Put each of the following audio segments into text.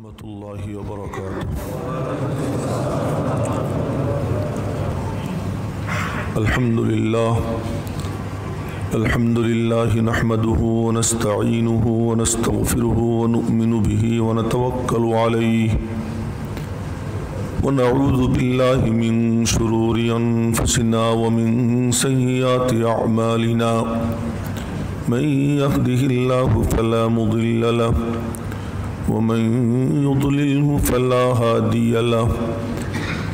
ورحمة الله وبركاته. الحمد لله نحمده ونستعينه ونستغفره ونؤمن به ونتوكل عليه ونعوذ بالله من شرور أنفسنا ومن سيئات أعمالنا من يهده الله فلا مضل له ومن يضلله فلا هادي له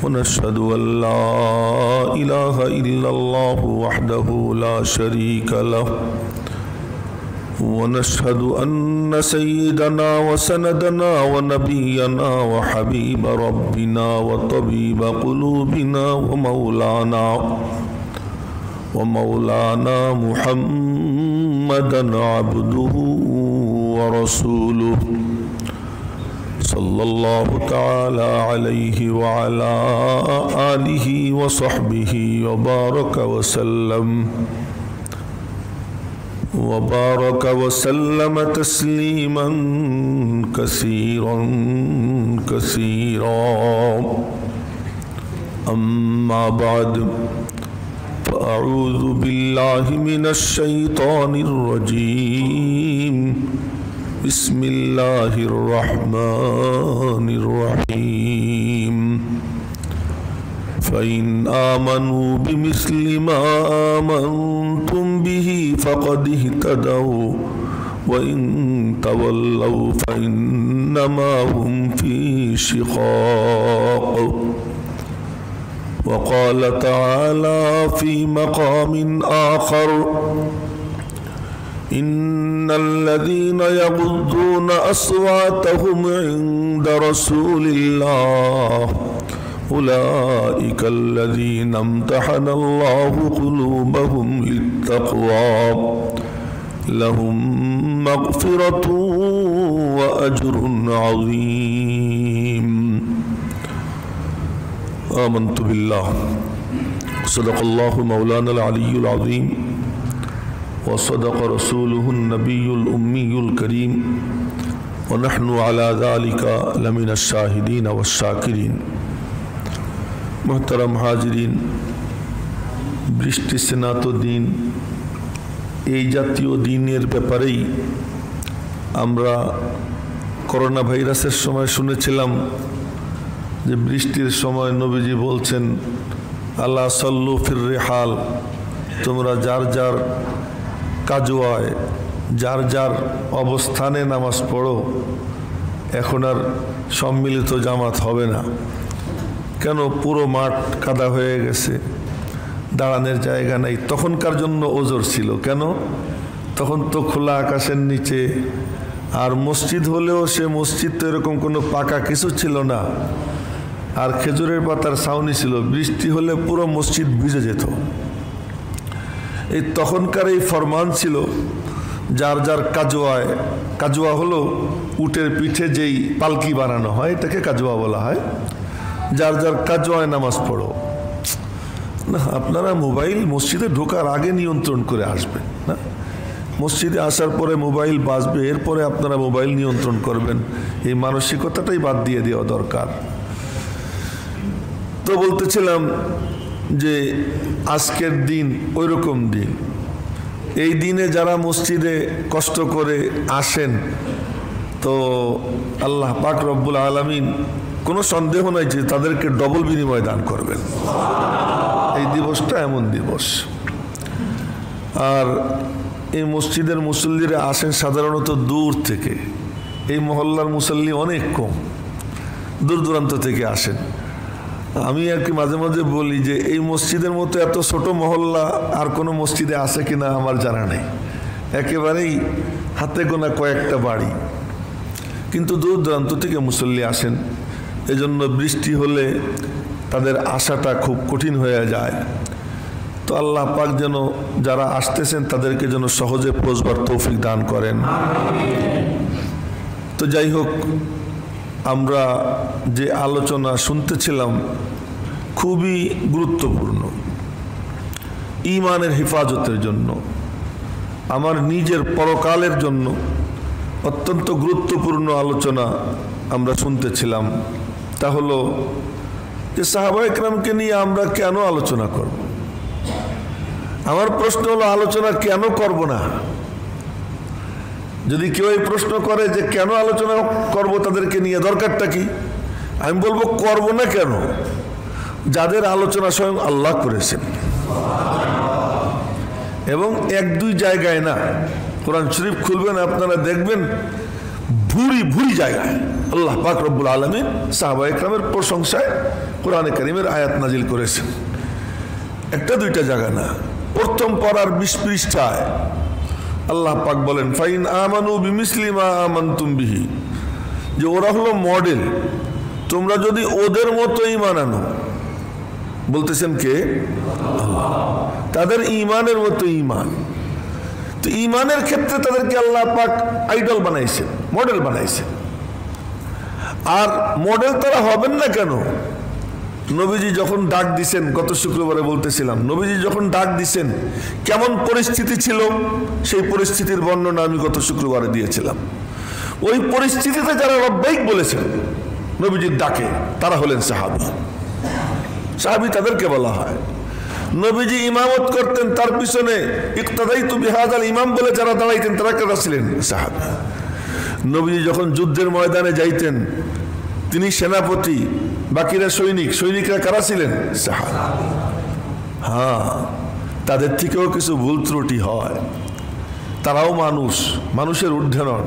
ونشهد أن لا إله إلا الله وحده لا شريك له ونشهد أن سيدنا وسندنا ونبينا وحبيب ربنا وطبيب قلوبنا ومولانا محمدا عبده ورسوله صلى الله تعالى عليه وعلى آله وصحبه وبارك وسلم تسليما كثيرا أما بعد فأعوذ بالله من الشيطان الرجيم بسم الله الرحمن الرحيم فإن آمنوا بمثل ما آمنتم به فقد اهتدوا وإن تولوا فإنما هم في شقاق وقال تعالى في مقام آخر إن الذين يغضون أصواتهم عند رسول الله أولئك الذين امتحن الله قلوبهم للتقوى لهم مغفرة وأجر عظيم آمنت بالله صدق الله مولانا العلي العظيم وصدق رسوله النبي الأمي الكريم ونحن على ذلك لمن الشاهدين والشاكرين محترم হাজিরিন বৃষ্টি স্নাত দিন এই জাতীয় দিনের ব্যাপারেই আমরা করোনা ভাইরাসের সময় শুনেছিলাম যে বৃষ্টির সময় নবীজি বলছেন আল্লাহ সাল্লু ফির রিহাল তোমরা যার যার কাজওয়ায় যার যার অবস্থানে নামাজ পড়ো এখন আর সম্মিলিত জামাত হবে না কেন পুরো মাঠ কাদা হয়ে গেছে দাঁড়ানোর জায়গা নাই তখনকার জন্য ওজর ছিল কেন তখন তো খোলা আকাশের নিচে আর মসজিদ হলেও সে মসজিদ তো এরকম কোনো পাকা কিছু ছিল না আর খেজুরের পাতার ছাউনি ছিল বৃষ্টি হলে পুরো মসজিদ ভিজে যেত এই তখনকার এই ফরমান ছিল যার যার কাজওয়া হলো উটের পিঠে যেই পালকি বানানো হয় এটাকে কাজওয়া বলা হয় যার যার কাজওয়ায় নামাজ পড়ো না আপনারা মোবাইল মসজিদে ঢোকার আগে নিয়ন্ত্রণ করে আসবেন না মসজিদে আসার পরে মোবাইল বাজবে এরপরে আপনারা মোবাইল নিয়ন্ত্রণ করবেন এই মানসিকতাটাই বাদ দিয়ে দেওয়া দরকার তো বলতেছিলাম যে আজকের দিন ওইরকম দিন এই দিনে যারা মসজিদে কষ্ট করে আসেন তো আল্লাহ পাক রব্বুল আলামিন কোনো সন্দেহ নাই যে তাদেরকে ডবল বিনিময় দান করবেন এই দিবসটা এমন দিবস আর এই মসজিদের মুসল্লিরা আসেন সাধারণত দূর থেকে এই মহল্লার মুসল্লি অনেক কম দূর দূরান্ত থেকে আসেন আমি আর কি মাঝে মাঝে বলি যে এই মসজিদের মতো এত ছোট মহল্লা আর কোনো মসজিদে আছে কিনা আমার জানা নেই একেবারেই হাতে গোনা কয়েকটা বাড়ি কিন্তু দূর দূরান্ত থেকে মুসল্লি আসেন এজন্য বৃষ্টি হলে তাদের আশাটা খুব কঠিন হয়ে যায় তো আল্লাহ পাক যেন যারা আসতেছেন তাদেরকে যেন সহজে পৌঁছবার তৌফিক দান করেন তো যাই হোক আমরা যে আলোচনা শুনতেছিলাম খুবই গুরুত্বপূর্ণ ঈমানের হেফাজতের জন্য আমার নিজের পরকালের জন্য অত্যন্ত গুরুত্বপূর্ণ আলোচনা আমরা শুনতেছিলাম, তা হলো যে সাহাবা ইকরামকে নিয়ে আমরা কেন আলোচনা করব। আমার প্রশ্ন হলো, আলোচনা কেন করব না? যদি কেউ এই প্রশ্ন করে যে কেন আলোচনা করব তাদেরকে নিয়ে, দরকারটা কি, আমি বলবো করব না কেন, যাদের আলোচনা স্বয়ং আল্লাহ করেছেন, এবং এক দুই জায়গায় না। কোরআন শরীফ খুলবেন আপনারা দেখবেন ভুরি ভুরি জায়গায় আল্লাহ পাক রব্বুল আলামিন সাহাবা ইকরামের প্রশংসায় কোরআনে কারীমের আয়াত নাজিল করেছেন। একটা দুইটা জায়গা না, প্রথম পারার 20 পৃষ্ঠায় আল্লাহ পাক বলেন, ফাইন আমানু বিমিসলি মা আমানতুম বিহি, যে ওরা হলো মডেল, তোমরা যদি ওদের মতো ঈমান আনো। বলতেছেন কে? আল্লাহ। তাদের ঈমানের মতো ঈমান। তো ঈমানের ক্ষেত্রে তাদেরকে আল্লাহ পাক আইডল বানাইছে, মডেল বানাইছে। আর মডেল তারা হবেন না কেন? নবীজি যখন ডাক দিছেন, গত শুক্রবারে বলতেছিলাম, নবীজি যখন ডাক দিছেন কেমন পরিস্থিতি ছিল, সেই পরিস্থিতির বর্ণনা আমি গত শুক্রবারে দিয়েছিলাম। ওই পরিস্থিতিতে যারা লব্বাইক বলেছেন নবীজির ডাকে, তারা হলেন সাহাবী। সাহাবী তাদেরকে বলা হয়। নবীজি ইমামত করতেন, তার পিছনে ইক্তাদাইতু বিহাযাল ইমাম বলে যারা দাঁড়াইতেন তারা কারা ছিলেন? সাহাবী। নবীজি যখন যুদ্ধের ময়দানে যাইতেন, তিনি সেনাপতি, বাকিরা সৈনিক, সৈনিকরা কারা ছিলেন? সাহাবী। হ্যাঁ, তাদের থেকেও কিছু ভুল ত্রুটি হয়, তারাও মানুষ, মানুষের ঊর্ধ্বে নন।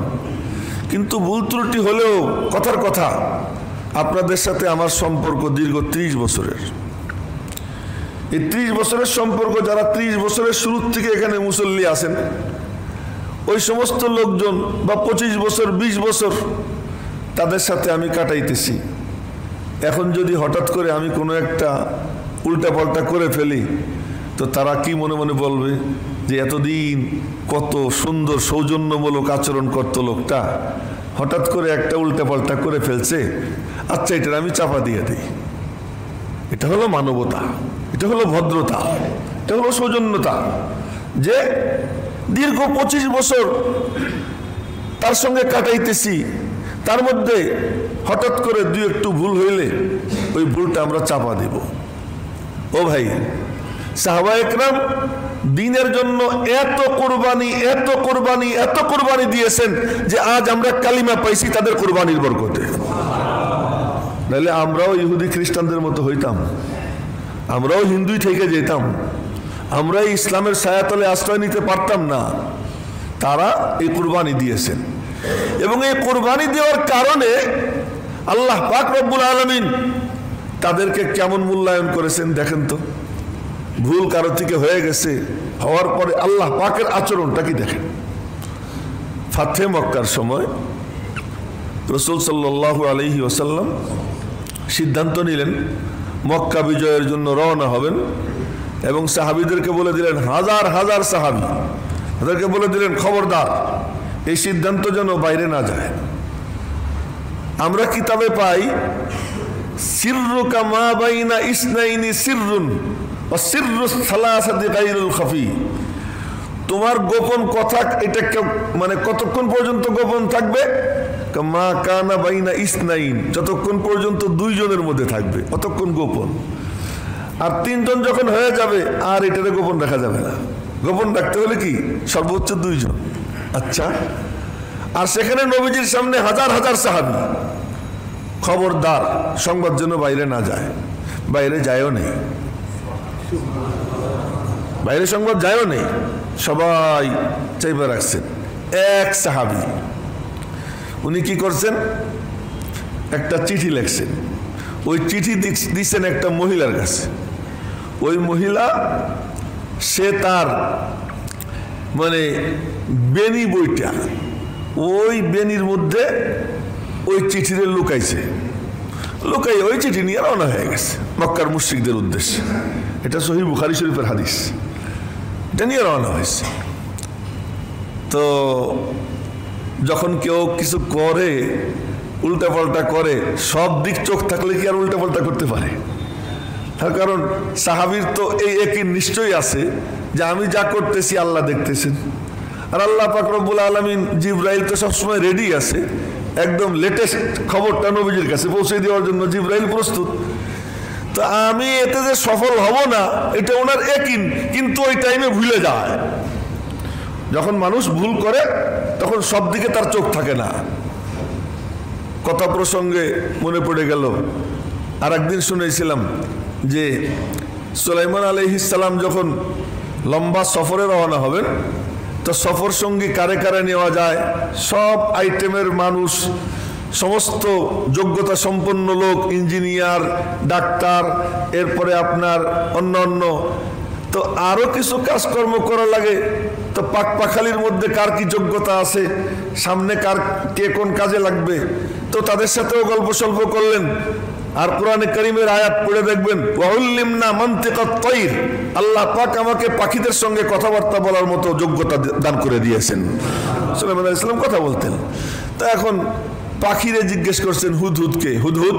কিন্তু ভুল ত্রুটি হলেও কথার কথা, আপনাদের সাথে আমার সম্পর্ক দীর্ঘ 30 বছরের। এই 30 বছরের সম্পর্ক, যারা 30 বছরের শুরুর থেকে এখানে মুসল্লি আছেন, ওই সমস্ত লোকজন, বা 25 বছর 20 বছর তাদের সাথে আমি কাটাইতেছি। এখন যদি হঠাৎ করে আমি কোনো একটা উল্টাপাল্টা করে ফেলি, তো তারা কি মনে মনে বলবে যে এতদিন কত সুন্দর সৌজন্যমূলক আচরণ করত লোকটা, হঠাৎ করে একটা উল্টাপাল্টা করে ফেলছে, আচ্ছা এটা আমি চাপা দিয়ে দিই। এটা হলো মানবতা, এটা হলো ভদ্রতা, এটা হলো সৌজন্যতা। যে দীর্ঘ 25 বছর তার সঙ্গে কাটাইতেছি, তার মধ্যে হঠাৎ করে দুই একটু ভুল হইলে ওই ভুলটা আমরা চাপা দেব। ও ভাই, সাহাবা ইকরাম দ্বীনের জন্য এত কোরবানি, এত কোরবানি, এত কোরবানি দিয়েছেন যে আজ আমরা কালিমা পাইছি তাদের কোরবানির বরকতে। নাহলে আমরাও ইহুদি খ্রিস্টানদের মতো হইতাম, আমরাও হিন্দুই থেকে যেতাম, আমরা ইসলামের ছায়াতলে আশ্রয় নিতে পারতাম না। তারা এই কোরবানি দিয়েছেন, এবং এই কোরবানি দেওয়ার কারণে আল্লাহ পাক রব্বুল আলামিন তাদেরকে কেমন মূল্যায়ন করেছেন দেখেন তো। ভুল কারো থেকে হয়ে গেছে, হওয়ার পরে আল্লাহ পাকের আচরণটা কি দেখেন। ফাতহে মক্কার সময় রাসূল সাল্লাল্লাহু আলাইহি ওয়াসাল্লাম সিদ্ধান্ত নিলেন মক্কা বিজয়ের জন্য রওনা হবেন, এবং সাহাবীদেরকে বলে দিলেন, হাজার হাজার সাহাবী, তাদেরকে বলে দিলেন খবরদার এই সিদ্ধান্ত যেন বাইরে না যায়। আমরা কিতাবে পাই, সিররুকা মা বাইনা ইসনাইনি সিররুন ওয়া সিররুস সালাসাতি গায়রুল খাফি। তোমার গোপন কথা এটা মানে কতক্ষণ পর্যন্ত গোপন থাকবে? মা কানা বাইনা ইসনাইন, যতক্ষণ পর্যন্ত 2 জনের মধ্যে থাকবে অতক্ষণ গোপন। আর 3 জন যখন হয়ে যাবে আর এটাতে গোপন রাখা যাবে না। গোপন রাখতে হলে কি সর্বোচ্চ 2 জন। আচ্ছা, আর সেখানে নবীজির সামনে হাজার হাজার সাহাবী, খবরদার সংবাদ যেন বাইরে না যায়। বাইরে যায়ও নেই, বাইরে সংবাদ যায়ও নেই, সবাই চাইবা রাখছেন। এক সাহাবী উনি কি করছেন, একটা চিঠি লিখছেন, ওই চিঠি দিচ্ছেন একটা মহিলার কাছে। ওই মহিলা, সে তার মানে বেনি বইটা, ওই বেনির মধ্যে ওই চিঠিতে লুকাইছে, লুকাই ওই চিঠি নিয়ে রওনা হয়ে গেছে মক্কার মুশরিকদের উদ্দেশ্যে। এটা সহিহ বুখারী শরীফের হাদিস, এটা নিয়ে রওনা হয়েছে। তো যখন কেউ কিছু করে, উল্টাপাল্টা করে, সব দিক চোখ থাকলে কি আর উল্টাপাল্টা করতে পারে? তার কারণ সাহাবীর তো এই একই নিশ্চয়ই আছে যে আমি যা করতেছি আল্লাহ দেখতেছেন, আর আল্লাহ পাক রব্বুল আলামিন, জিবরাইল তো সবসময় রেডি আছে, একদম লেটেস্ট খবরটা নবীজির কাছে পৌঁছে দেওয়ার জন্য জিবরাইল প্রস্তুত। তো আমি এতে যে সফল হব না এটা ওনার একই, কিন্তু ওই টাইমে ভুলে যায়। যখন মানুষ ভুল করে তখন সব দিকে তার চোখ থাকে না। কথা প্রসঙ্গে মনে পড়ে গেল, আর একদিন শুনেছিলাম যে সুলাইমান আলাইহিস সালাম যখন লম্বা সফরে রওনা হবেন, তো সফর সঙ্গী কারে কারে নেওয়া যায়, সব আইটেমের মানুষ, সমস্ত যোগ্যতা সম্পন্ন লোক, ইঞ্জিনিয়ার, ডাক্তার, এরপরে আপনার অন্য অন্য, তো আরও কিছু কাজকর্ম করা লাগে। তো পাকপাখালির মধ্যে কার কি যোগ্যতা আছে, সামনে কার কে কোন কাজে লাগবে, তো তাদের সাথেও গল্প সল্প করলেন। আর কোরআনে কারীমের আয়াত পড়ে দেখবেন, ওয়াউল্লিমনা মানতিকাত তাইর, আল্লাহ পাক আমাকে পাখিদের সঙ্গে কথাবার্তা বলার মতো যোগ্যতা দান করে দিয়েছেন। সুলাইমান আলাইহিস সালাম কথা বলতেন। তো এখন পাখিরে জিজ্ঞেস করছেন হুদহুদকে, হুদহুদ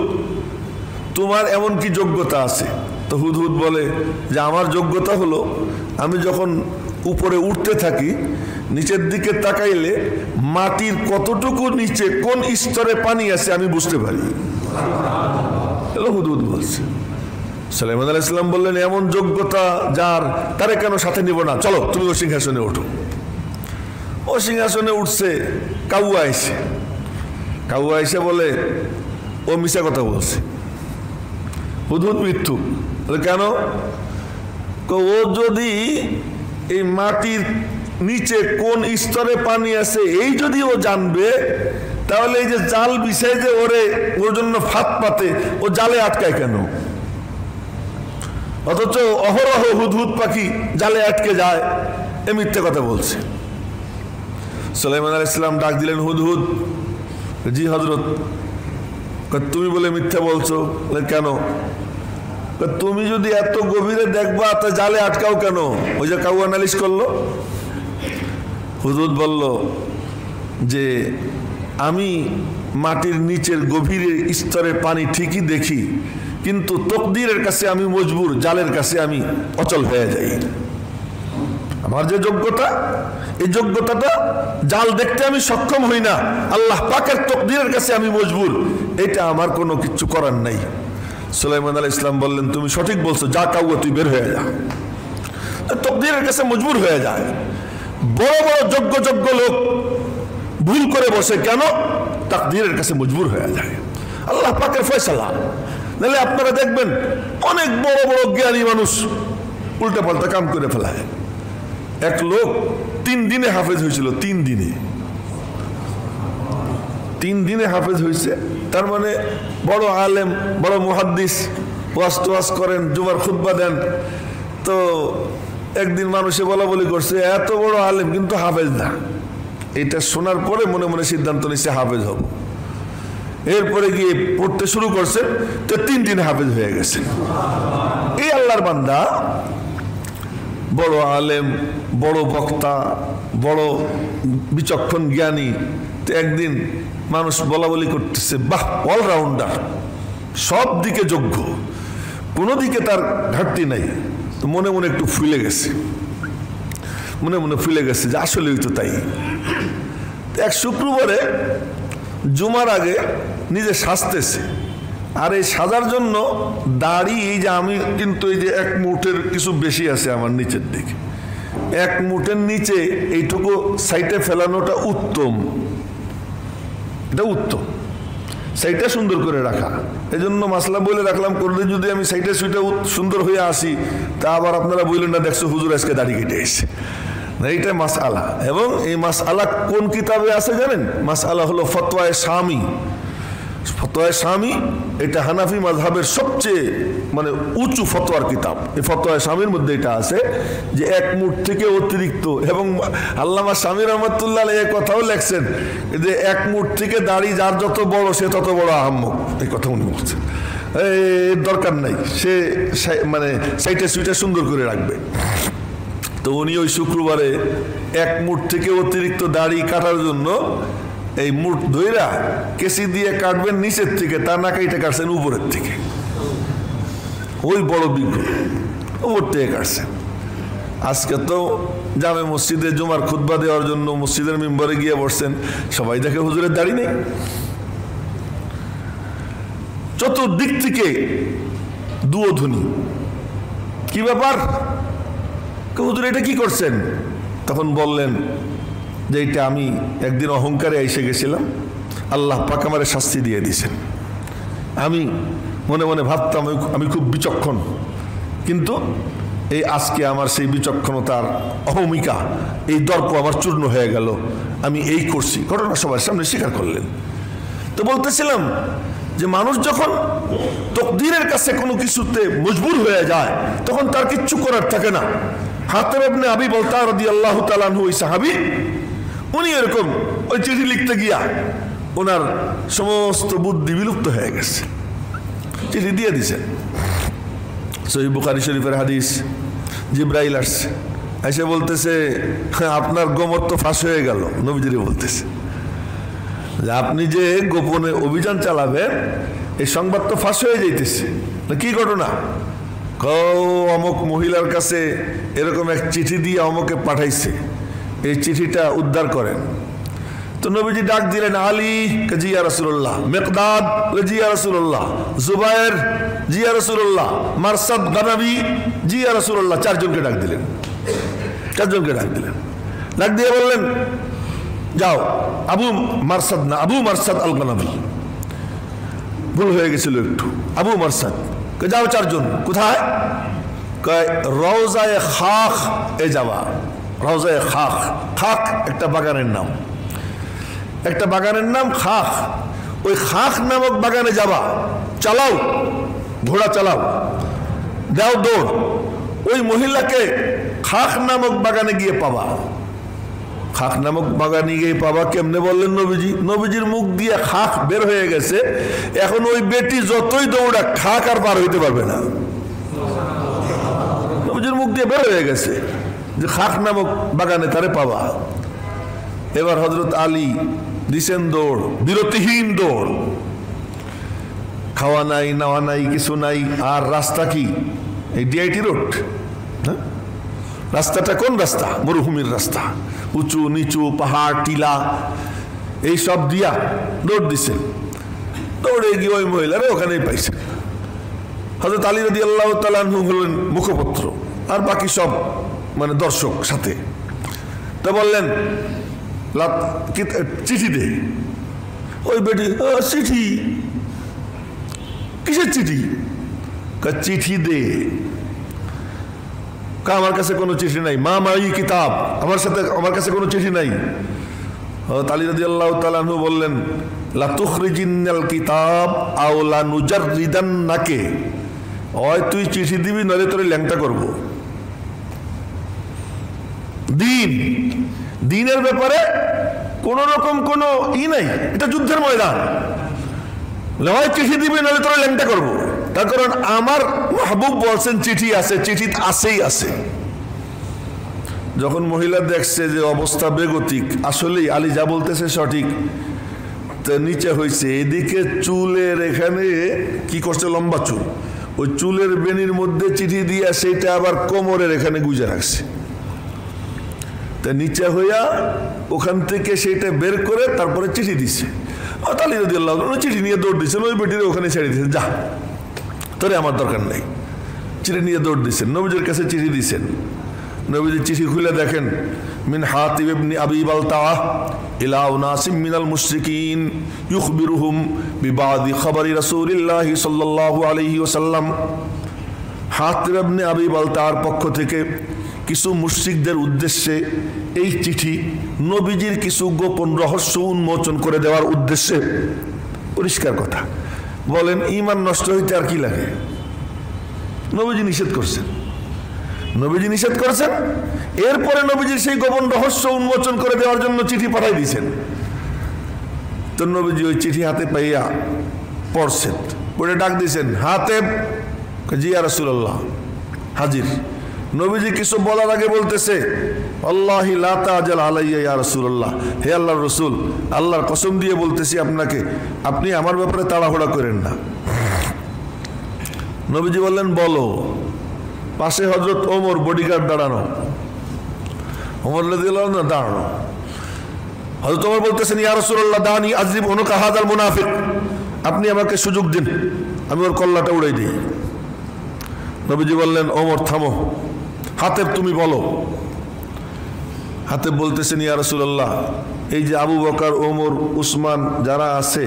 তোমার এমন কি যোগ্যতা আছে? তো হুদহুদ বলে যে আমার যোগ্যতা হলো আমি যখন উপরে উঠতে থাকি, নিচের দিকে তাকাইলে মাটির কতটুকু নিচে কোন স্তরে পানি আছে আমি বুঝতে পারি। হুদহুদ বলছে। সুলাইমান আলাইহিস সালাম বললেন, এমন যোগ্যতা যার, তারে কেন সাথে নিব না, চলো তুমি ও সিংহাসনে ওঠো। ও সিংহাসনে উঠছে, কাউয়া এসে বলে ও মিশা কথা বলছে, হুদহুদ মৃত্যু। কেন? ও যদি এই মাটির নিচে কোন স্তরে পানি আছে এই যদি ও জানবে, তাহলে এই যে জাল বিছাই যে ওর জন্য ফাঁদ পাতে, ও জালে আটকায় কেন? অথচ অহরহ হুদহুদ পাখি জালে আটকে যায়, এ মিথ্যে কথা বলছে। সুলাইমান আলাইহিস সালাম ডাক দিলেন, হুদহুদ। জি হযরত। তুমি বলে মিথ্যা বলছো? কেন? তুমি যদি এত গভীরে দেখবা তা জালে আটকাও কেন? ওই যে কাউয়া নালিশ করলো। হুদহুদ বলল যে আমি মাটির নিচের গভীরে স্তরে পানি ঠিকই দেখি, কিন্তু তকদিরের কাছে আমি মজবুর, জালের কাছে আমি অচল হয়ে যাই। আমার যে যোগ্যতা, এই যোগ্যতাটা জাল দেখতে আমি সক্ষম হই না, আল্লাহ পাকের তকদিরের কাছে আমি মজবুর, এটা আমার কোনো কিছু করার নাই। সুলাইমান আলাইহিস সালাম বললেন, তুমি সঠিক বলছো, যা কাউয়া তুই বের হয়ে যা। তকদিরের কাছে মজবুর হয়ে যায়। বড় বড় যোগ্য লোক ভুল করে বসে কেন? তাকদীরের কাছে মজবুর হয়ে যায়, আল্লাহ পাকের ফয়সালা। নাহলে আপনারা দেখবেন অনেক বড় বড় জ্ঞানী মানুষ উল্টা পাল্টা কাম করে ফেলায়। এক লোক 3 দিনে হাফেজ হয়েছিল, 3 দিনে হাফেজ হয়েছে। তার মানে বড় আলেম, বড় মুহাদ্দিস, ওয়াজ করেন, জুমার খুতবা দেন। তো একদিন মানুষে বলা বলি করছে, এত বড় আলেম কিন্তু হাফেজ না। এটা শোনার পরে মনে মনে সিদ্ধান্ত নিচ্ছে হাফেজ হব। এরপরে গিয়ে পড়তে শুরু করছে, তো 3 দিনে হাফেজ হয়ে গেছে। এই আল্লাহর বান্দা, বড় আলেম, বড় বক্তা, বড় বিচক্ষণ জ্ঞানী। তো একদিন মানুষ বলা বলি করতেছে, বাহ অলরাউন্ডার, সব দিকে যোগ্য, কোনো দিকে তার ঘাটতি নাই। তো মনে মনে একটু ফুলে গেছে, যে আসলেই তো তাই। এক শুক্রবারে জুমার আগে নিজে সাজতেছে, আর এই সাজার জন্য দাড়ি, এই যে আমি কিন্তু এই যে 1 মুঠের কিছু বেশি আছে আমার নিচের দিকে, 1 মুঠের নিচে এইটুকু সাইডে ফেলানোটা উত্তম, এটা উত্তম, সাইডটা সুন্দর করে রাখা। এই জন্য মাসলা বলে রাখলাম, করলে যদি আমি সাইডে সুইটা সুন্দর হয়ে আসি, তা আবার আপনারা বললেন না দেখছো হুজুর আজকে দাড়ি কেটে এসে। এইটা মাসআলা। এবং এই মাসআলা কোন কিতাবে আছে জানেন? মাসআলা হলো ফতোয়ায়ে শামী। ফতোয়ায়ে শামী এটা হানাফি মাযহাবের সবচেয়ে মানে উঁচু ফতোয়ার কিতাব। এই ফতোয়ায়ে শামীর মধ্যে এটা আছে যে 1 মুঠ থেকে অতিরিক্ত, এবং আল্লামা শামী রহমাতুল্লাহ আলাইহি এই কথাও লেখছেন যে 1 মুঠ থেকে দাড়ি যার যত বড় সে তত বড় আহাম্মক। এই কথা উনি বলছেন, এর দরকার নাই, সে মানে সাইটে সুইটা সুন্দর করে রাখবে। তো উনি ওই শুক্রবারে 1 মুঠ থেকে অতিরিক্ত দাড়ি কাটার জন্য এই মুঠ ধইরা কেসি দিয়ে কাটবেন নিচের থেকে, তা না কাইটা কাটছেন উপরের থেকে। ওই বড় বিজ্ঞ উপর থেকে কাটছেন। আজকে তো জামে মসজিদে জুমার খুতবা দেওয়ার জন্য মসজিদের মিম্বরে গিয়ে বসছেন, সবাই দেখে হুজুরের দাড়ি নেই। চতুর্দিক থেকে দুয়োধ্বনি, কি ব্যাপার, হুজুর এটা কি করছেন? তখন বললেন যে এটা আমি একদিন অহংকারে এসে গেছিলাম, আল্লাহ পাক আমারে শাস্তি দিয়ে দিয়েছেন। আমি মনে মনে ভাবতাম আমি খুব বিচক্ষণ, কিন্তু এই আজকে আমার সেই বিচক্ষণতার অহমিকা, এই দর্প আমার চূর্ণ হয়ে গেল, আমি এই করছি। ঘটনা সবার সামনে স্বীকার করলেন। তো বলতেছিলাম যে মানুষ যখন তকদিরের কাছে কোনো কিছুতে মজবুর হয়ে যায় তখন তার কিচ্ছু করার থাকে না। হাতেব ইবনে আবি বালতা রাদিয়াল্লাহু তাআলা আনহু, ওই সাহাবী, উনি এরকম ওই চিঠি লিখতে গিয়া ওনার সমস্ত বুদ্ধি বিলুপ্ত হয়ে গেছে, চিঠি দিয়ে দিছেন। সহিহ বুখারী শরীফের হাদিস, জিবরাইল আসছে, এসে বলতেছে আপনার গোমর তো ফাঁস হয়ে গেল। নবীজিরে বলতেছে যে আপনি যে গোপনে অভিযান চালাবেন এই সংবাদ তো ফাঁস হয়ে যাইতেছে। কি ঘটনা? অমুক মহিলার কাছে এরকম এক চিঠি দিয়ে অমুকে পাঠাইছে, এই চিঠিটা উদ্ধার করেন। তো নবীজি ডাক দিলেন আলী, জি ইয়া রাসূলুল্লাহ, মিকদাদ, জি ইয়া রাসূলুল্লাহ, জুবায়ের, জি ইয়া রাসূলুল্লাহ, মারসাদ গানাবী, জি ইয়া রাসূলুল্লাহ। চারজনকে ডাক দিলেন, চারজনকে ডাক দিলেন। ডাক দিয়ে বললেন যাও, আবু মারসাদ না, আবু মারসাদ আল গানাবী, ভুল হয়ে গেছিল একটু, আবু মারসাদ। যাও চারজন। কোথায়? রওজায়ে খাখ এ যাওয়া। রওজায়ে খাখ, খাখ একটা বাগানের নাম, একটা বাগানের নাম খাখ। ওই খাখ নামক বাগানে যাবা, চালাও ঘোড়া, চালাও, দাও দৌড়। ওই মহিলাকে খাখ নামক বাগানে গিয়ে পাবা। খাখ নামক বাগানে গিয়ে পাবা কেমনে বললেন নবীজি? নবীজির মুখ দিয়ে খাখ বের হয়ে গেছে, এখন ওই বেটি যতই দৌড়া খাখ আর পার হইতে পারবে না। নবীজির মুখ দিয়ে বের হয়ে গেছে যে খাখ নামক বাগানে তারে পাবা। এবার হযরত আলী দিছেন দৌড়, বিরতিহীন দৌড়, খাওয়া নাই, নাওয়া নাই, কিছু নাই। আর রাস্তা কি? এই ডিআইটি রোড। হ্যাঁ, রাস্তাটা কোন রাস্তা? মরুভূমির রাস্তা, উঁচু নিচু, পাহাড় টিলা, এই সব দিয়া দৌড় দিছেন। দৌড়ে গিয়ে ওই মহিলারা ওখানেই পাইছেন। হযরত আলী রাদিয়াল্লাহু তাআলা আনহু হলেন মুখপত্র, আর বাকি সব মানে দর্শক সাথে। তো বললেন চিঠি দে। ওই বেটি চিঠি? কিসের চিঠি? চিঠি দে। আমার কাছে কোনো চিঠি নাই, মা মাই কিতাব, আমার কাছে কোনো চিঠি নাই। আলী রাদিয়াল্লাহু তাআলা আনহু বললেন লা তুখরিজিনাল কিতাব আও লা নুজাররিদান্নাকে, ওই তুই চিঠি দিবি নইলে তোরে ল্যাংটা করব। দিনের ব্যাপারে কোন রকম কোনো নাই, এটা যুদ্ধের ময়দান। হয় চিঠি দিবি নইলে তোরে ল্যাংটা করব। তার কারণ আমার মাহবুব বলছেন চিঠি আছে, চিঠি আছেই আছে। যখন মহিলা দেখছে যে অবস্থা বেগতিক, আসলেই আলী যা বলতেছে সঠিক, তো নিচে হয়েছে এদিকে চুলের এখানে কি করছে, লম্বা চুল, ওই চুলের বেনির মধ্যে চিঠি দিয়া সেইটা আবার কোমরের এখানে গুজে রাখছে। তা নিচে হইয়া ওখান থেকে সেইটা বের করে তারপরে চিঠি দিছে। আলী রাদিয়াল্লাহু তাআলা চিঠি নিয়ে দৌড় দিচ্ছেন, ওই বেটির ওখানে ছেড়ে দিয়েছেন, যা তোরে আমার দরকার নেই। চিঠি নিয়ে দৌড় দিচ্ছেন, নবীজির কাছে চিঠি দিচ্ছেন। নবীজি চিঠি খুলে দেখেন মিন হাতিব ইবনে আবি বালতাহ ইলা উনাসিম মিনাল মুশরিকিন ইউখবিরুহুম বিবাদি খবরি রাসূলিল্লাহি সাল্লাল্লাহু আলাইহি ওয়াসাল্লাম। হাতিব ইবনে আবি বালতাহর পক্ষ থেকে কিছু মুশরিকদের উদ্দেশ্যে এই চিঠি, নবীজির কিছু গোপন রহস্য উন্মোচন করে দেওয়ার উদ্দেশ্যে। পরিষ্কার কথা বলেন, ঈমান নষ্ট হইতে আর কি লাগে? নবীজি নিষেধ করছেন, নবীজি নিষেধ করেছেন, এরপরে নবীজির সেই গোপন রহস্য উন্মোচন করে দেওয়ার জন্য চিঠি পাঠাই দিয়েছেন। তো নবীজি ওই চিঠি হাতে পাইয়া পড়ছেন, পড়ে ডাক দিয়েছেন হাতেব, জি ইয়া রাসূলুল্লাহ, হাজির। নবীজি কিছু বলার আগে বলতেছে আল্লাহি লা তাজাল আলাইয়া ইয়া রাসূলুল্লাহ, হে আল্লাহর রাসূল, আল্লাহর কসম দিয়ে বলতেছি আপনাকে, আপনি আমার ব্যাপারে তাড়াহুড়া করেন না। নবীজি বললেন বলো। পাশে হযরত ওমর বডিগার্ড দাঁড়ানো। ওমর রাদিয়াল্লাহু আনহু দাঁড়ানো। হযরত ওমর বলতেছেন, ইয়া রাসূলুল্লাহ দানি আযরিব উনকা হাযাল মুনাফিক, আপনি আমাকে সুযোগ দিন, আমি ওর কল্লাটা উড়াই দিই। নবীজি বললেন, ওমর থামো, হাতেব তুমি বলো। হাতেব বলতেছেন, ইয়া রাসূলুল্লাহ, এই যে আবু বকর, ওমর, উসমান যারা আছে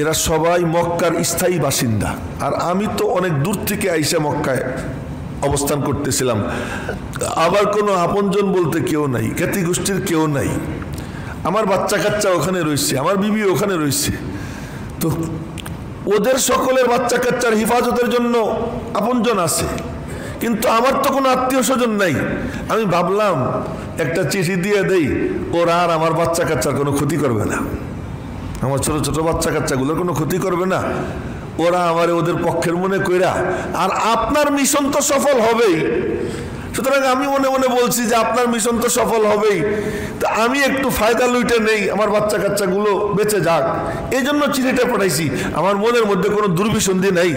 এরা সবাই মক্কার স্থায়ী বাসিন্দা, আর আমি তো অনেক দূর থেকে আইসা মক্কায় অবস্থান করতেছিলাম। আবার কোনো আপনজন বলতে কেউ নাই, খ্যাতি গোষ্ঠীর কেউ নাই। আমার বাচ্চা কাচ্চা ওখানে রয়েছে, আমার বিবি ওখানে রয়েছে। তো ওদের সকলের বাচ্চা কাচ্চার হিফাজতের জন্য আপনজন আছে, কিন্তু আমার তো কোনো আত্মীয় স্বজন নাই। আমি ভাবলাম একটা চিঠি দিয়ে দেই, ওরা আর আমার বাচ্চা কাচ্চার কোনো ক্ষতি করবে না, আমার ছোট ছোট বাচ্চা কাচ্চাগুলোর কোনো ক্ষতি করবে না, ওরা আমার ওদের পক্ষের মনে কইরা, আর আপনার মিশন তো সফল হবেই। সুতরাং আমি মনে মনে বলছি যে আপনার মিশন তো সফল হবেই, তো আমি একটু ফায়দা লুটে নেই, আমার বাচ্চা কাচ্চাগুলো বেঁচে যাক, এই জন্য চিঠিটা পাঠাইছি। আমার মনের মধ্যে কোনো দুর্বিসন্ধি নাই,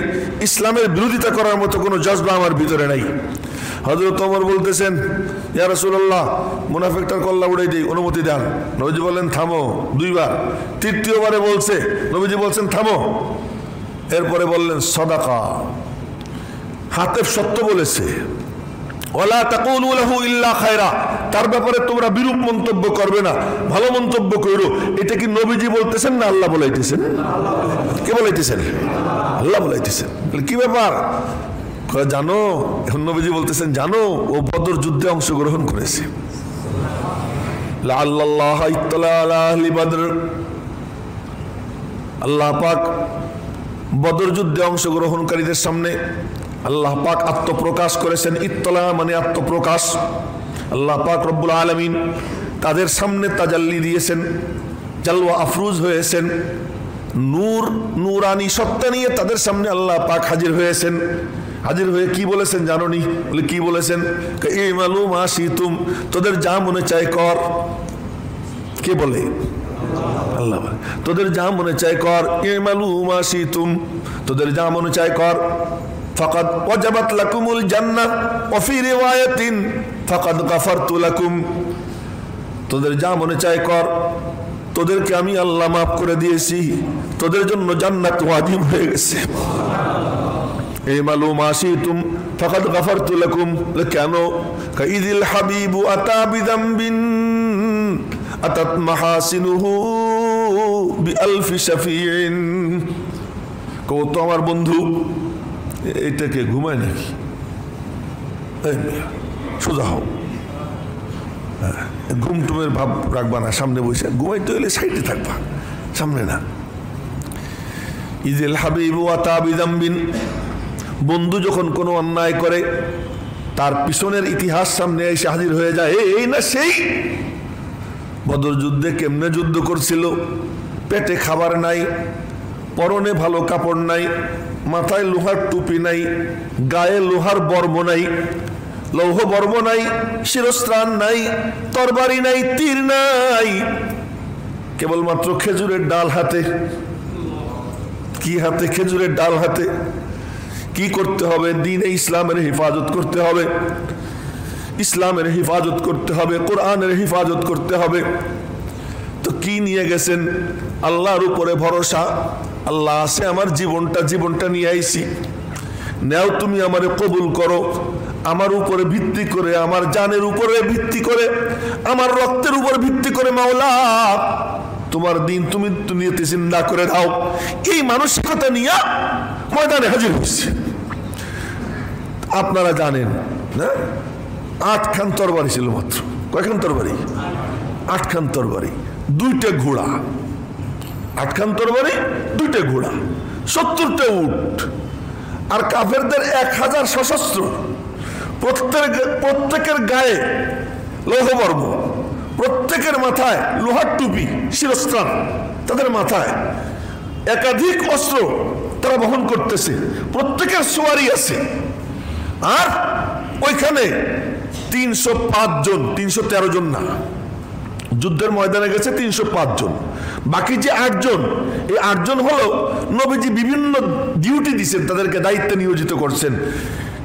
ইসলামের বিরোধিতা করার মতো কোনো জজবা আমার ভিতরে নাই। হযরত ওমর বলতেছেন, ইয়া রাসূলুল্লাহ, মুনাফিকটার কল্লা উড়াই দেই, অনুমতি দেন। নবীজি বললেন, থামো। দুইবার, তৃতীয়বারে বলছে, নবীজি বলছেন থামো। এরপরে বললেন, সদাকা, হাতেব সত্য বলেছে, ওয়ালা তাকুলু লাহু ইল্লা খায়রা, তার ব্যাপারে তোমরা বিরূপ মন্তব্য করবে না, ভালো মন্তব্য করো। এটা কি নবীজি বলতেছেন না আল্লাহ বলাইতেছেন? কে বলাইতেছেন? আল্লাহ বলাইতেছেন। কি ব্যাপার? জানো, এখন নবীজি বলতেছেন, জানো ও বদর যুদ্ধে অংশগ্রহণ করেছে। লাআল্লাল্লাহ ইত্তালা আলা আহলি বদর, আল্লাহ পাক বদর যুদ্ধে অংশগ্রহণকারীদের সামনে আল্লাহ পাক আত্মপ্রকাশ করেছেন। ইত্তলা মানে আত্মপ্রকাশ। আল্লাহ পাক রব্বুল আলামিন তাদের সামনে তাজাল্লি দিয়েছেন, জালওয়া আফরুজ হয়েছেন, নূর নূরানি সত্তা নিয়ে তাদের সামনে আল্লাহ পাক হাজির হয়েছেন। হাজির হয়ে কি বলেছেন জানোনি? বলে কি বলেছেন? ইমালু মা শিতুম, তোদের যা মনে চায় কর। কে বলে? আল্লাহ। তোদের যা মনে চায় কর, ইমালু মা শিতুম, তোদের যা মনে চায় কর। ফাকাদ ওয়াজাবাত লাকুমুল জান্নাহ ওয়া ফি রিওয়ায়াতিন ফাকাদ গাফারতু লাকুম, তোদের যা মনে চায় কর, তোদেরকে আমি আল্লাহ মাফ করে দিয়েছি, তোদের জন্য জান্নাত ওয়াজিব হয়ে গেছে। ইমালু মা শিতুম ফাকাদ গাফারতু লাকুম। কেন? কাইদিল হাবিবু আতা বিযামবিন আতাত মাহাসিনুহু বিআলফি শাফিইন। কও তো আমার বন্ধু, এটাকে ঘুমায় নাকি? সোজা হও, ঘুমটুমের ভাব রাখবা না, সামনে বসে ঘুমাইতে হলে সাইডে থাকবা, সামনে না। ইদিল হাবিবু আতা বিযামবিন, বন্ধু যখন কোনো অন্যায় করে তার পিছনের ইতিহাস সামনে এসে হাজির হয়ে যায়, এই না সেই বদর যুদ্ধে কেমনে যুদ্ধ করছিল, পেটে খাবার নাই, পরনে ভালো কাপড় নাই, মাথায় লোহার টুপি নাই, গায়ে লোহার বর্ম নাই, লৌহ বর্ম নাই, শিরস্ত্রাণ নাই, তরবারি নাই, তীর নাই, কেবলমাত্র খেজুরের ডাল হাতে। কি হাতে? খেজুরের ডাল হাতে। কি করতে হবে? দ্বীনে ইসলামের হেফাজত করতে হবে, ইসলামের হেফাজত করতে হবে, কোরআনের হেফাজত করতে হবে। তো কি নিয়ে গেছেন? আল্লাহর উপরে ভরসা। আল্লাহ আছে, আমার জীবনটা নিয়ে আইছি, নেও তুমি আমারে কবুল করো। আমার উপরে ভিত্তি করে, আমার জানের উপরে ভিত্তি করে, আমার রক্তের উপর ভিত্তি করে মাওলা তোমার দিন তুমি দুনিয়াতে জিন্দা করে দাও। এই মানসিকতা নিয়ে ময়দানে হাজির হয়েছে। আপনারা জানেন না, 8 খান তরবারি ছিল মাত্র। কয়খান তরবারি? 8 খান তরবারি, 2টা ঘোড়া। 8 খান তরবারি, 2টা ঘোড়া, 70টা উট, আর কাফেরদের 1000 সশস্ত্র, প্রত্যেকের গায়ে লৌহবর্ম, প্রত্যেকের মাথায় লোহার টুপি, শিরস্ত্রাণ, তাদের মাথায় একাধিক অস্ত্র তারা বহন করতেছে, প্রত্যেকের সোয়ারি আছে। আর ওইখানে 305 জন, 313 জন না, যুদ্ধের ময়দানে গেছে 305 জন। বাকি যে 8 জন, এই 8 জন হলো নবীজি বিভিন্ন ডিউটি দিচ্ছেন, তাদেরকে দায়িত্বে নিয়োজিত করছেন।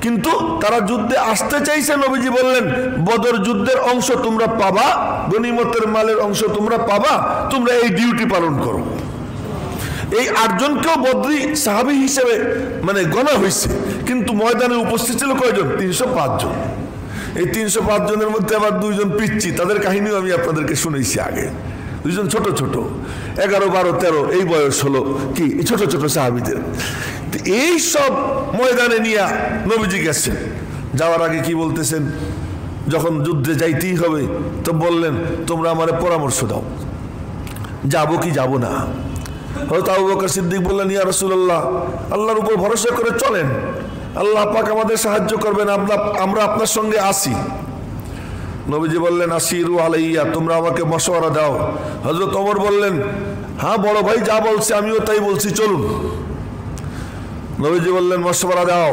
কিন্তু তারা যুদ্ধে আসতে চাইছে। নবীজি বললেন বদর যুদ্ধের অংশ তোমরা পাবা, গনিমতের মালের অংশ তোমরা পাবা, তোমরা এই ডিউটি পালন করো। এই 8 জনকেও বদরি সাহাবী হিসেবে মানে গণা হয়েছে, কিন্তু ময়দানে উপস্থিত ছিল কয়জন? 305 জন। এই 305 জনের মধ্যে আবার 2 জন পিচ্ছি, তাদের কাহিনীও আমি আপনাদেরকে শুনেছি আগে। 2 জন ছোট ছোট, 11, 12, 13 এই বয়স হলো কি ছোট ছোট সাহাবীদের। এই সব ময়দানে নিয়ে নবীজি গেছেন। যাওয়ার আগে কি বলতেছেন? যখন যুদ্ধে যাইতেই হবে তো বললেন তোমরা আমারে পরামর্শ দাও, যাবো কি যাব না। হযরত আবু বকর সিদ্দিক বললেন ইয়া রাসূলুল্লাহ, আল্লাহর উপর ভরসা করে চলেন, আল্লাহ পাক আমাদের সাহায্য করবেন, আমরা আপনার সঙ্গে আসি। নবীজি বললেন আসিরু আলাইয়া, তোমরা আমাকে মশওয়ারা দাও। হযরত ওমর বললেন হ্যাঁ বড় ভাই যা বলছে আমিও তাই বলছি, চলুন। নবীজি বললেন মশওয়ারা দাও।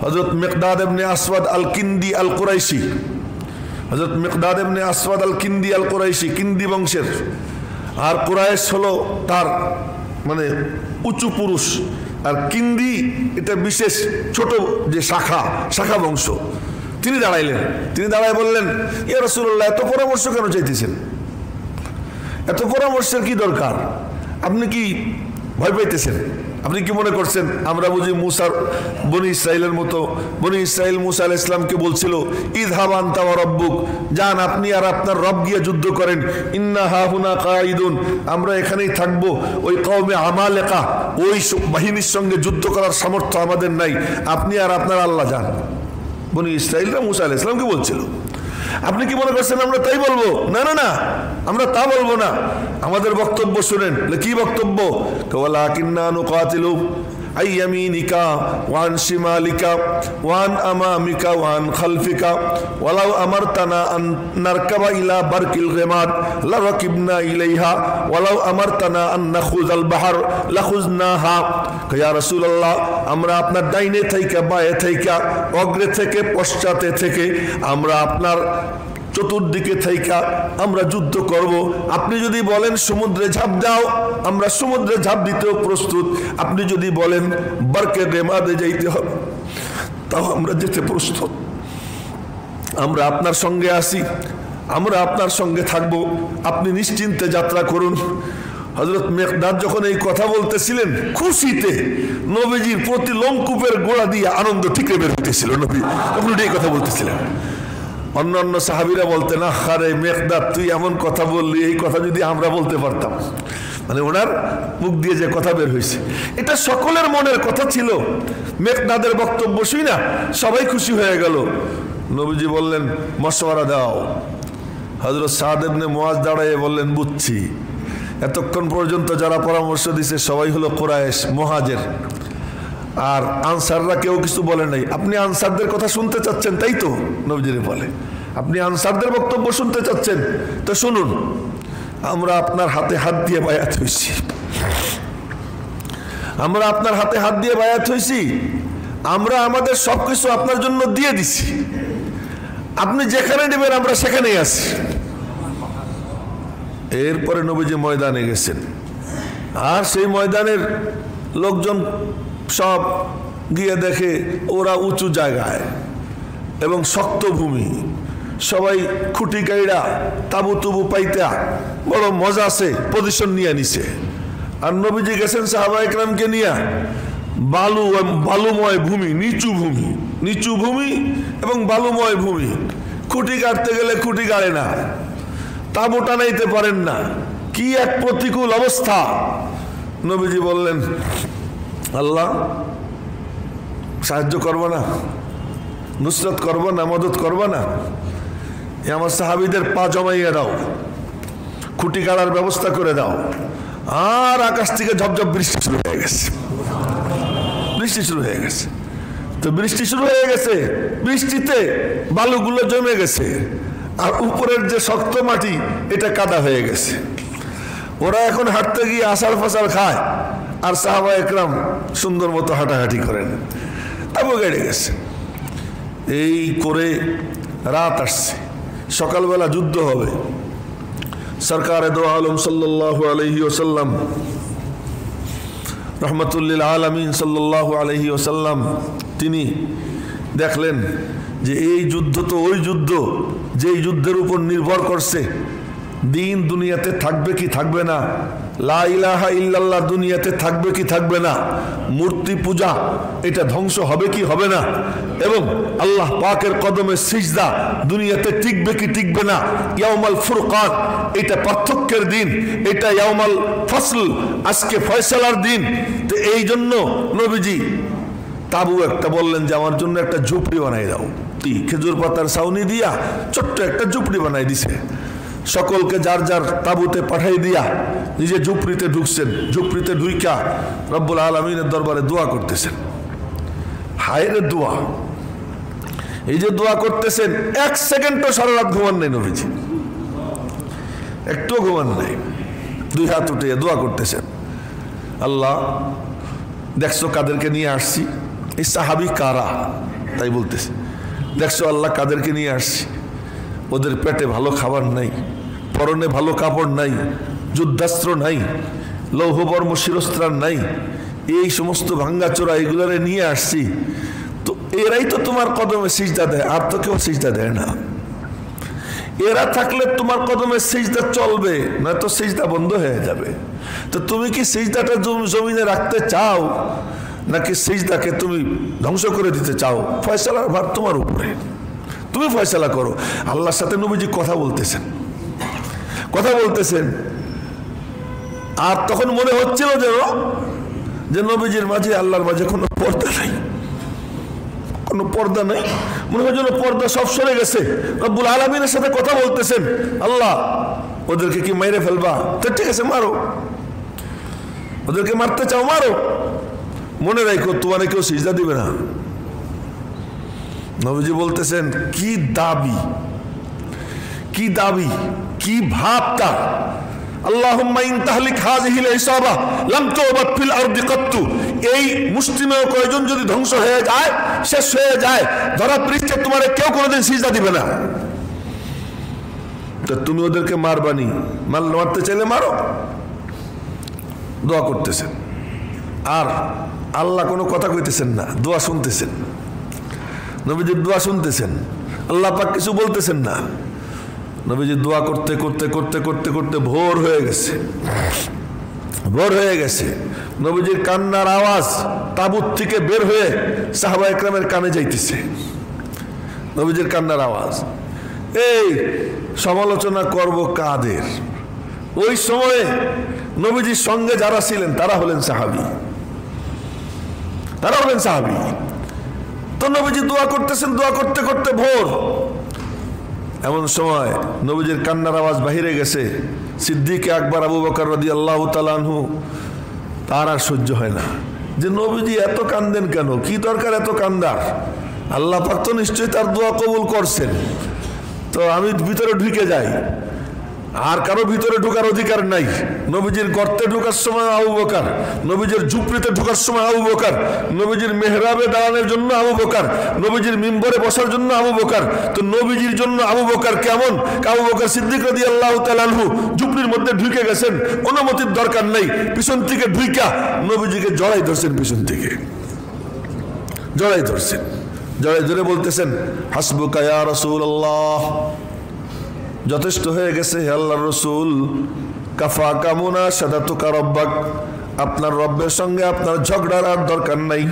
হযরত মিকদাদ ইবনে আসওয়াদ আল কিন্দি আল কুরাইশি, হযরত মিকদাদ ইবনে আসওয়াদ আল কিন্দি আল কুরাইশি, কিন্দি বংশের, আর কুরাইশ হলো তার মানে উঁচু পুরুষ, আর কিন্দি এটা বিশেষ ছোট যে শাখা বংশ। তিনি দাঁড়াইলেন, তিনি দাঁড়ায় বললেন ইয়া রাসূলুল্লাহ, এত পরামর্শ কেন চাইতেছেন? এত পরামর্শের কি দরকার? আপনি কি ভয় পাইতেছেন? আপনি কি মনে করছেন আমরা বুঝি মুসার বনি ইসরাইলের মতো? বনি ইসরাইল মুসা আলাইহিস সালামকে বলছিল ইযহাব আনতা ওয়া রাব্বুক, যান আপনি আর আপনার রব গিয়ে যুদ্ধ করেন। ইন্না হাহুনা কাঈদুন, আমরা এখানেই থাকবো। ওই কওমে আমালেকা, ওই বাহিনীর সঙ্গে যুদ্ধ করার সামর্থ্য আমাদের নাই, আপনি আর আপনার আল্লাহ যান। বনি ইসরাইলরা মুসা আলাইহিস সালামকে বলছিল। আপনি কি মনে করছেন আমরা তাই বলবো? না না না, আমরা তা বলবো না। আমাদের বক্তব্য শুনেন। কি বক্তব্য? ওয়ালাকিন্না নুকাতিলু আইয়ামিনিকা ওয়ান শিমালিকা ওয়ান আমামিকা ওয়ান খালফিকা ওয়ালাউ আমারতানা আন নারকাবা ইলা বারকিল গিমাদ লারাকিবনা ইলাইহা ওয়ালাউ আমারতানা আন নাখুযাল বাহর লাখুজনাহা। ইয়া রাসূলুল্লাহ, আমরা আপনার ডাইনে থেকে বায়ে থেকে অগ্রে থেকে পশ্চাতে থেকে আমরা আপনার চতুর্দিকে থাইকা আমরা যুদ্ধ করব। আপনি যদি বলেন সমুদ্রে ঝাঁপ দাও, আমরা সমুদ্রে ঝাঁপ দিতেও প্রস্তুত। আপনি যদি বলেন বারকে গিমাদে যাইতে হবে, তাও আমরা যেতে প্রস্তুত। আমরা আপনার সঙ্গে আসি, আমরা আপনার সঙ্গে থাকব, আপনি নিশ্চিন্তে যাত্রা করুন। হযরত মিকদাদ যখন এই কথা বলতেছিলেন, খুশিতে নবীজির প্রতি লোমকূপের গোড়া দিয়ে আনন্দ ঠিকরে বের হতেছিল। নবী তখন এই কথা বলতেছিলেন। অন্যান্য সাহাবীরা বলতেন আরে মিকদাদ তুই এমন কথা বললি, এই কথা যদি আমরা বলতে পারতাম। মানে ওনার মুখ দিয়ে যে কথা বের হয়েছে এটা সকলের মনের কথা ছিল। মিকদাদের বক্তব্য শুই না সবাই খুশি হয়ে গেল। নবীজি বললেন মশওয়ারা দাও। হযরত সাদ ইবনে মুআজ দাঁড়ায় বললেন বুঝছি। এতক্ষণ পর্যন্ত যারা পরামর্শ দিছে সবাই হলো কুরাইশ মুহাজির, আর আনসাররা কেউ কিছু বলে নাই। আপনি আনসারদের কথা শুনতে চাচ্ছেন তাই তো? নবীজি বলে আপনি আনসারদের বক্তব্য শুনতে চাচ্ছেন তো শুনুন, আমরা আপনার হাতে হাত দিয়ে বায়াত হইছি, আমরা আপনার হাতে হাত দিয়ে বায়াত হইছি, আমরা আমাদের সবকিছু আপনার জন্য দিয়ে দিছি, আপনি যেখানে নেবেন আমরা সেখানেই আছি। এরপরে নবীজি ময়দানে গেছেন, আর সেই ময়দানের লোকজন সব গিয়ে দেখে ওরা উঁচু জায়গায় এবং শক্ত ভূমি, সবাই খুঁটি গাইড়া তাবু তুবু পাইতা বড় মজা আছে পজিশন নিয়ে নিছে। আর নবীজি গেছেন সাহাবা ইকরামকে নিয়ে বালুময় ভূমি, নিচু ভূমি এবং বালুময় ভূমি। খুঁটি গাড়তে গেলে খুঁটি গাড়ে না, তাবু টানাইতে পারেন না, কি এক প্রতিকূল অবস্থা। নবীজি বললেন আল্লাহ সাহায্য করবো না, নুসরত করবো না, মদত করবো না? আমার সাহাবীদের পা জমাইয়া দাও, খুঁটি গাড়ার ব্যবস্থা করে দাও। আর আকাশ থেকে ঝপঝপ বৃষ্টি শুরু হয়ে গেছে, তো বৃষ্টি শুরু হয়ে গেছে, বৃষ্টিতে বালুগুলো জমে গেছে, আর উপরের যে শক্ত মাটি এটা কাদা হয়ে গেছে। ওরা এখন হাঁটতে গিয়ে আষাঢ় ফাসার খায়, আর সাহাবা একরাম সুন্দর মতো হাঁটাহাঁটি করেন। তাবু গেড়ে গেছে। এই করে রাত আসছে, সকালবেলা যুদ্ধ হবে। সরকারে দো আলম সাল্লাল্লাহু আলাইহি ওয়াসাল্লাম রহমতুল্লিল আলামিন সাল্লাল্লাহু আলাইহি ওয়াসাল্লাম তিনি দেখলেন যে এই যুদ্ধ তো ওই যুদ্ধ যেই যুদ্ধের উপর নির্ভর করছে দিন দুনিয়াতে থাকবে কি থাকবে না, লা ইলাহা ইল্লাল্লাহ দুনিয়াতে থাকবে কি থাকবে না, মূর্তি পূজা এটা ধ্বংস হবে কি হবে না, এবং আল্লাহ পাকের কদমে সিজদা দুনিয়াতে টিকবে কি টিকবে না, ইয়াউমাল ফুরকান এটা পার্থক্যের দিন, এটা ইয়াউমাল ফসল আজকে ফয়সালার দিন। তো এই জন্য নবীজি তাবু একটা বললেন যে আমার জন্য একটা ঝুপড়ি বানাই দাও। খেজুর পাতার ছাউনি দিয়া ছোট্ট একটা ঝুপড়ি বানাই দিছে, সকলকে যার যার তাবুতে পাঠাই দিয়া নিজে ঝুপড়িতে ঢুকছেন। ঝুপড়িতে ঢুইকা রব্বুল আলামিনের দরবারে দোয়া করতেছেন। হায়রে দোয়া, এই যে দোয়া করতেছেন এক সেকেন্ডও সারা রাত ঘুমান নাই নবীজি, একটু ঘুমান নাই, দুই হাত উঠে দোয়া করতেছেন। আল্লাহ দেখছো কাদেরকে নিয়ে আসছি, এই সাহাবী কারা তাই বলতেছে, দেখছো আল্লাহ কাদেরকে নিয়ে আসছি, ওদের পেটে ভালো খাবার নাই, পরনে ভালো কাপড় নাই, যুদ্ধাস্ত্র নাই, লৌহবর্ম শিরস্ত্রাণ নাই, এই সমস্ত ভাঙ্গাচোরা এগুলোরে নিয়ে আসছি, তো এরাই তো তোমার কদমে সিজদা দেয়, আর তো কেউ সিজদা দেয় না। এরা থাকলে তোমার কদমে সিজদা চলবে, নয়তো সিজদা বন্ধ হয়ে যাবে। তো তুমি কি সিজদাটা জমিনে রাখতে চাও, নাকি সিজদাকে তুমি ধ্বংস করে দিতে চাও? ফয়সালার ভার তোমার উপরে, তুমি ফয়সালা করো। আল্লাহর সাথে নবীজি কথা বলতেছেন। আর তখন মনে হচ্ছিল যে নবীজির মাঝে আল্লাহর মাঝে কোনো পর্দা নাই, কোনো পর্দা নাই, মনে হয় যেন পর্দা সব সরে গেছে। রব্বুল আলামিনের সাথে কথা বলতেছেন, আল্লাহ ওদেরকে কি মাইরে ফেলবা? তো ঠিক আছে মারো, ওদেরকে মারতে চাও মারো, মনে রাখো তোমার কেউ সিজদা দিবে না। নবীজি বলতেছেন কি দাবি, কি দাবি, কি ভাবটা, আল্লাহুম্মা ইন তাহলিক হাযিহিল ইসাবা লাম তুবাত ফিল আরদি কাত্তু, এই মুসলিমের কয়জন যদি ধ্বংস হয়ে যায়, শেষ হয়ে যায়, ধরা পৃষ্ঠে তোমার কেউ কোনোদিন সিজদা দিবে না। তো তুমি ওদেরকে মারবানি, মারতে চাইলে মারো। দোয়া করতেছেন, আর আল্লাহ কোনো কথা কইতেছেন না, দোয়া শুনতেছেন। নবীজির দোয়া শুনতেছেন, আল্লাহ পাক কিছু বলতেছেন না। নবীজি দোয়া করতে করতে করতে করতে করতে ভোর হয়ে গেছে, ভোর হয়ে গেছে। নবীজির কান্নার আওয়াজ তাবুত থেকে বের হয়ে সাহাবা একরামের কানে যাইতেছে। নবীজির কান্নার আওয়াজ। এই সমালোচনা করব কাদের? ওই সময়ে নবীজির সঙ্গে যারা ছিলেন তারা হলেন সাহাবী, তারা হলেন সাহাবী। তো নবীজি দোয়া করতেছেন, দোয়া করতে করতে ভোর। এমন সময় নবীজির কান্নার আওয়াজ বাহিরে গেছে। সিদ্দিক আকবর আবু বকর রাদিয়াল্লাহু তাআলা আনহু, তার আর সহ্য হয় না যে নবীজি এত কান্দেন কেন, কি দরকার এত কান্দার? আল্লাহ পাক তো নিশ্চয়ই তার দোয়া কবুল করছেন, তো আমি ভিতরে ঢুকে যাই, আর কারো ভিতরে ঢোকার অধিকার নাই। নবীজির গর্তে ঢোকার সময় আবু বকর, নবীজির ঝুপড়িতে ঢোকার সময় আবু বকর, নবীজির মেহরাবে দাঁড়ানোর জন্য আবু বকর, নবীজির মিম্বরে বসার জন্য আবু বকর। তো নবীজির জন্য আবু বকর কেমন? আবু বকর সিদ্দিক রাদিয়াল্লাহু তাআলা আনহু ঝুপড়ির মধ্যে ঢুকে গেছেন, অনুমতির দরকার নেই, পিছন থেকে ঢুইকা নবীজিকে জড়াই ধরছেন, পিছন থেকে জড়াই ধরছেন, জড়াই ধরে বলতেছেন হাসবুকা ইয়া রাসূলুল্লাহ, যথেষ্ট হয়ে গেছে হে আল্লাহর রাসূল, কাফা কামুনা সাদাতুকা রব্বাক, আপনার রব্বের সঙ্গে আপনার ঝগড়ার আর দরকার নাই,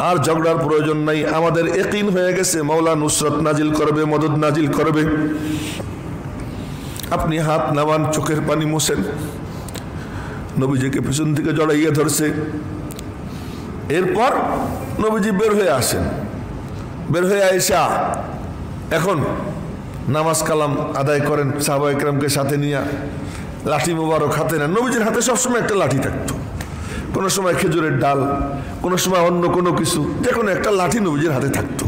আর ঝগড়ার প্রয়োজন নাই। আমাদের ইয়াকিন হয়ে গেছে মাওলা নুসরত নাজিল করবে, মদদ নাজিল করবে। আপনি হাত নামান, চোখের পানি মুছেন। নবীজিকে পিছন থেকে জড়াইয়া ধরছে। এরপর নবীজি বের হয়ে আসেন। বের হয়ে আয়েশা এখন নামাজ কালাম আদায় করেন, সাহাবা একরামকে সাথে নিয়ে। লাঠি মোবারক হাতে নেন। নবীজির হাতে সবসময় একটা লাঠি থাকতো, কোনো সময় খেজুরের ডাল, কোনো সময় অন্য কোনো কিছু, যে কোনো একটা লাঠি নবীজির হাতে থাকতো।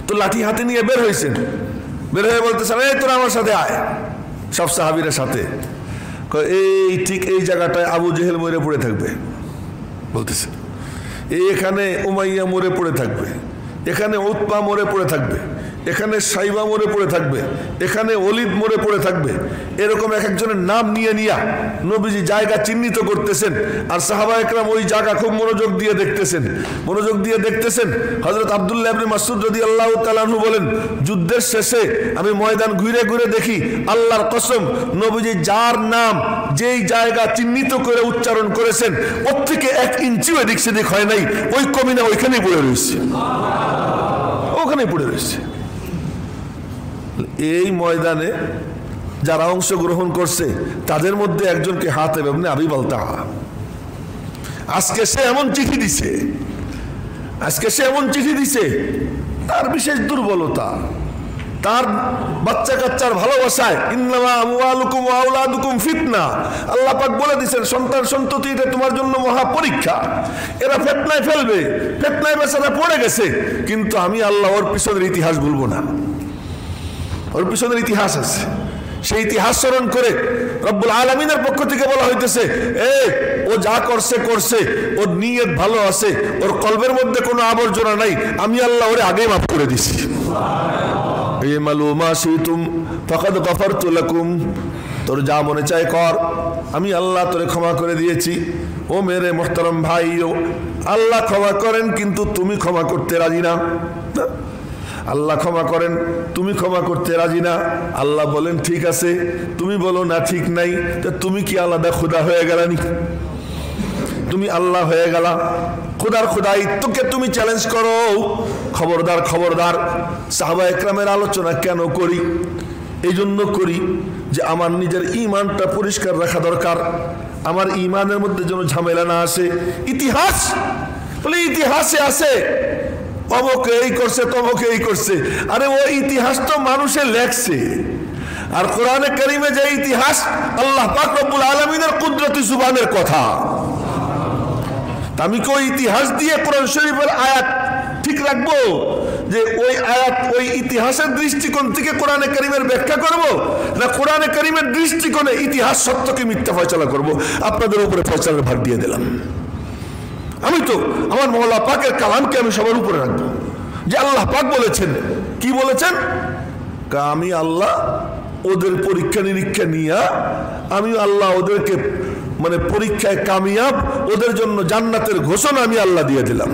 তো লাঠি হাতে নিয়ে বের হয়েছেন। বের হয়ে বলতেছেন এই তোরা আমার সাথে আয়, সব সাহাবীরা সাথে। এই ঠিক এই জায়গাটায় আবু জেহেল মরে পড়ে থাকবে বলতেছে, এখানে উমাইয়া মরে পড়ে থাকবে, এখানে উতবা মরে পড়ে থাকবে, এখানে সাইবা মরে পড়ে থাকবে, এখানে অলিদ মরে পড়ে থাকবে, এরকম এক একজনের নাম নিয়ে নিয়া নবীজি জায়গা চিহ্নিত করতেছেন। আর সাহাবা একরাম ওই জায়গা খুব মনোযোগ দিয়ে দেখতেছেন। হযরত আব্দুল্লাহ ইবনে মাসউদ রাদিয়াল্লাহু তাআলা আনহু বলেন, যুদ্ধের শেষে আমি ময়দান ঘুরে ঘুরে দেখি, আল্লাহর কসম, নবীজি যার নাম যেই জায়গা চিহ্নিত করে উচ্চারণ করেছেন ওর থেকে 1 ইঞ্চিও এদিক সেদিক হয় নাই। ওই কমিনা ওইখানেই পড়ে রয়েছে, ওখানেই পড়ে রয়েছে। এই ময়দানে যারা অংশগ্রহণ করছে তাদের মধ্যে একজনকে হাতেব ইবনে আবি বালতাআ, আজকে সে এমন চিঠি দিছে, তার বিশেষ দুর্বলতা, তার বাচ্চা কাচ্চার ভালোবাসায়, ইন্নামা আমওয়ালুকুম ওয়া আওলাদুকুম ফিতনা, আল্লাহ পাক বলে দিয়েছেন সন্তান সন্ততি এটা তোমার জন্য মহা পরীক্ষা, এরা ফিতনায় ফেলবে, ফিতনায় বেচারা পড়ে গেছে, কিন্তু আমি আল্লাহ ওর পিছনের ইতিহাস ভুলবো না। ওর পিছনের ইতিহাস আছে, সেই ইতিহাস স্মরণ করে রব্বুল আলামিনের পক্ষ থেকে বলা হইতেছে, ও যা করছে ওর নিয়ত ভালো আছে, ওর কলবের মধ্যে কোনো আবর্জনা নাই, আমি আল্লাহ ওরে আগেই মাফ করে দিছি। তোর যা মনে চায় কর, আমি আল্লাহ তোরে ক্ষমা করে দিয়েছি। ও মেরে মোহতারম ভাইও, আল্লাহ ক্ষমা করেন কিন্তু তুমি ক্ষমা করতে রাজি না। আল্লাহ ক্ষমা করেন, তুমি ক্ষমা করতে রাজি না। আল্লাহ বলেন ঠিক আছে, তুমি বলো না ঠিক নাই, তা তুমি কি আলাদা খোদা হয়ে গেলানি? তুমি আল্লাহ হয়ে গেলা, খোদার খোদাইত্বকে তুমি চ্যালেঞ্জ করো। খবরদার। সাহাবা একরামের আলোচনা কেন করি? এই জন্য করি যে আমার নিজের ঈমানটা পরিষ্কার রাখা দরকার, আমার ঈমানের মধ্যে যেন ঝামেলা না আসে। ইতিহাস বলে ইতিহাসে আছে অমুকে এই করছে, তমুকে এই করছে, আরে ওই ইতিহাস তো মানুষে লেখছে। আর কোরআনে কারিমে যে ইতিহাস আল্লাহ পাক রব্বুল আলামিনের কুদরতি জুবানের কথা, আমি কি ওই ইতিহাস দিয়ে কোরআন শরীফের আয়াত ঠিক রাখবো যে ওই আয়াত ওই ইতিহাসের দৃষ্টিকোণ থেকে কোরআনে কারিমের ব্যাখ্যা করব, না কোরআনে কারিমের দৃষ্টিকোণে ইতিহাস সত্যকে মিথ্যা ফয়সালা করব? আপনাদের উপরে ফয়সালার ভাগ দিয়ে দিলাম। আমি তো আমার মওলা পাকের কালামকে আমি সবার উপরে রাখবো। যে আল্লাহ পাক বলেছেন, কি বলেছেন? আমি আল্লাহ ওদের পরীক্ষা নিরীক্ষা নিয়ে আমি আল্লাহ ওদেরকে মানে পরীক্ষায় কামিয়াব, ওদের জন্য জান্নাতের ঘোষণা আমি আল্লাহ দিয়ে দিলাম।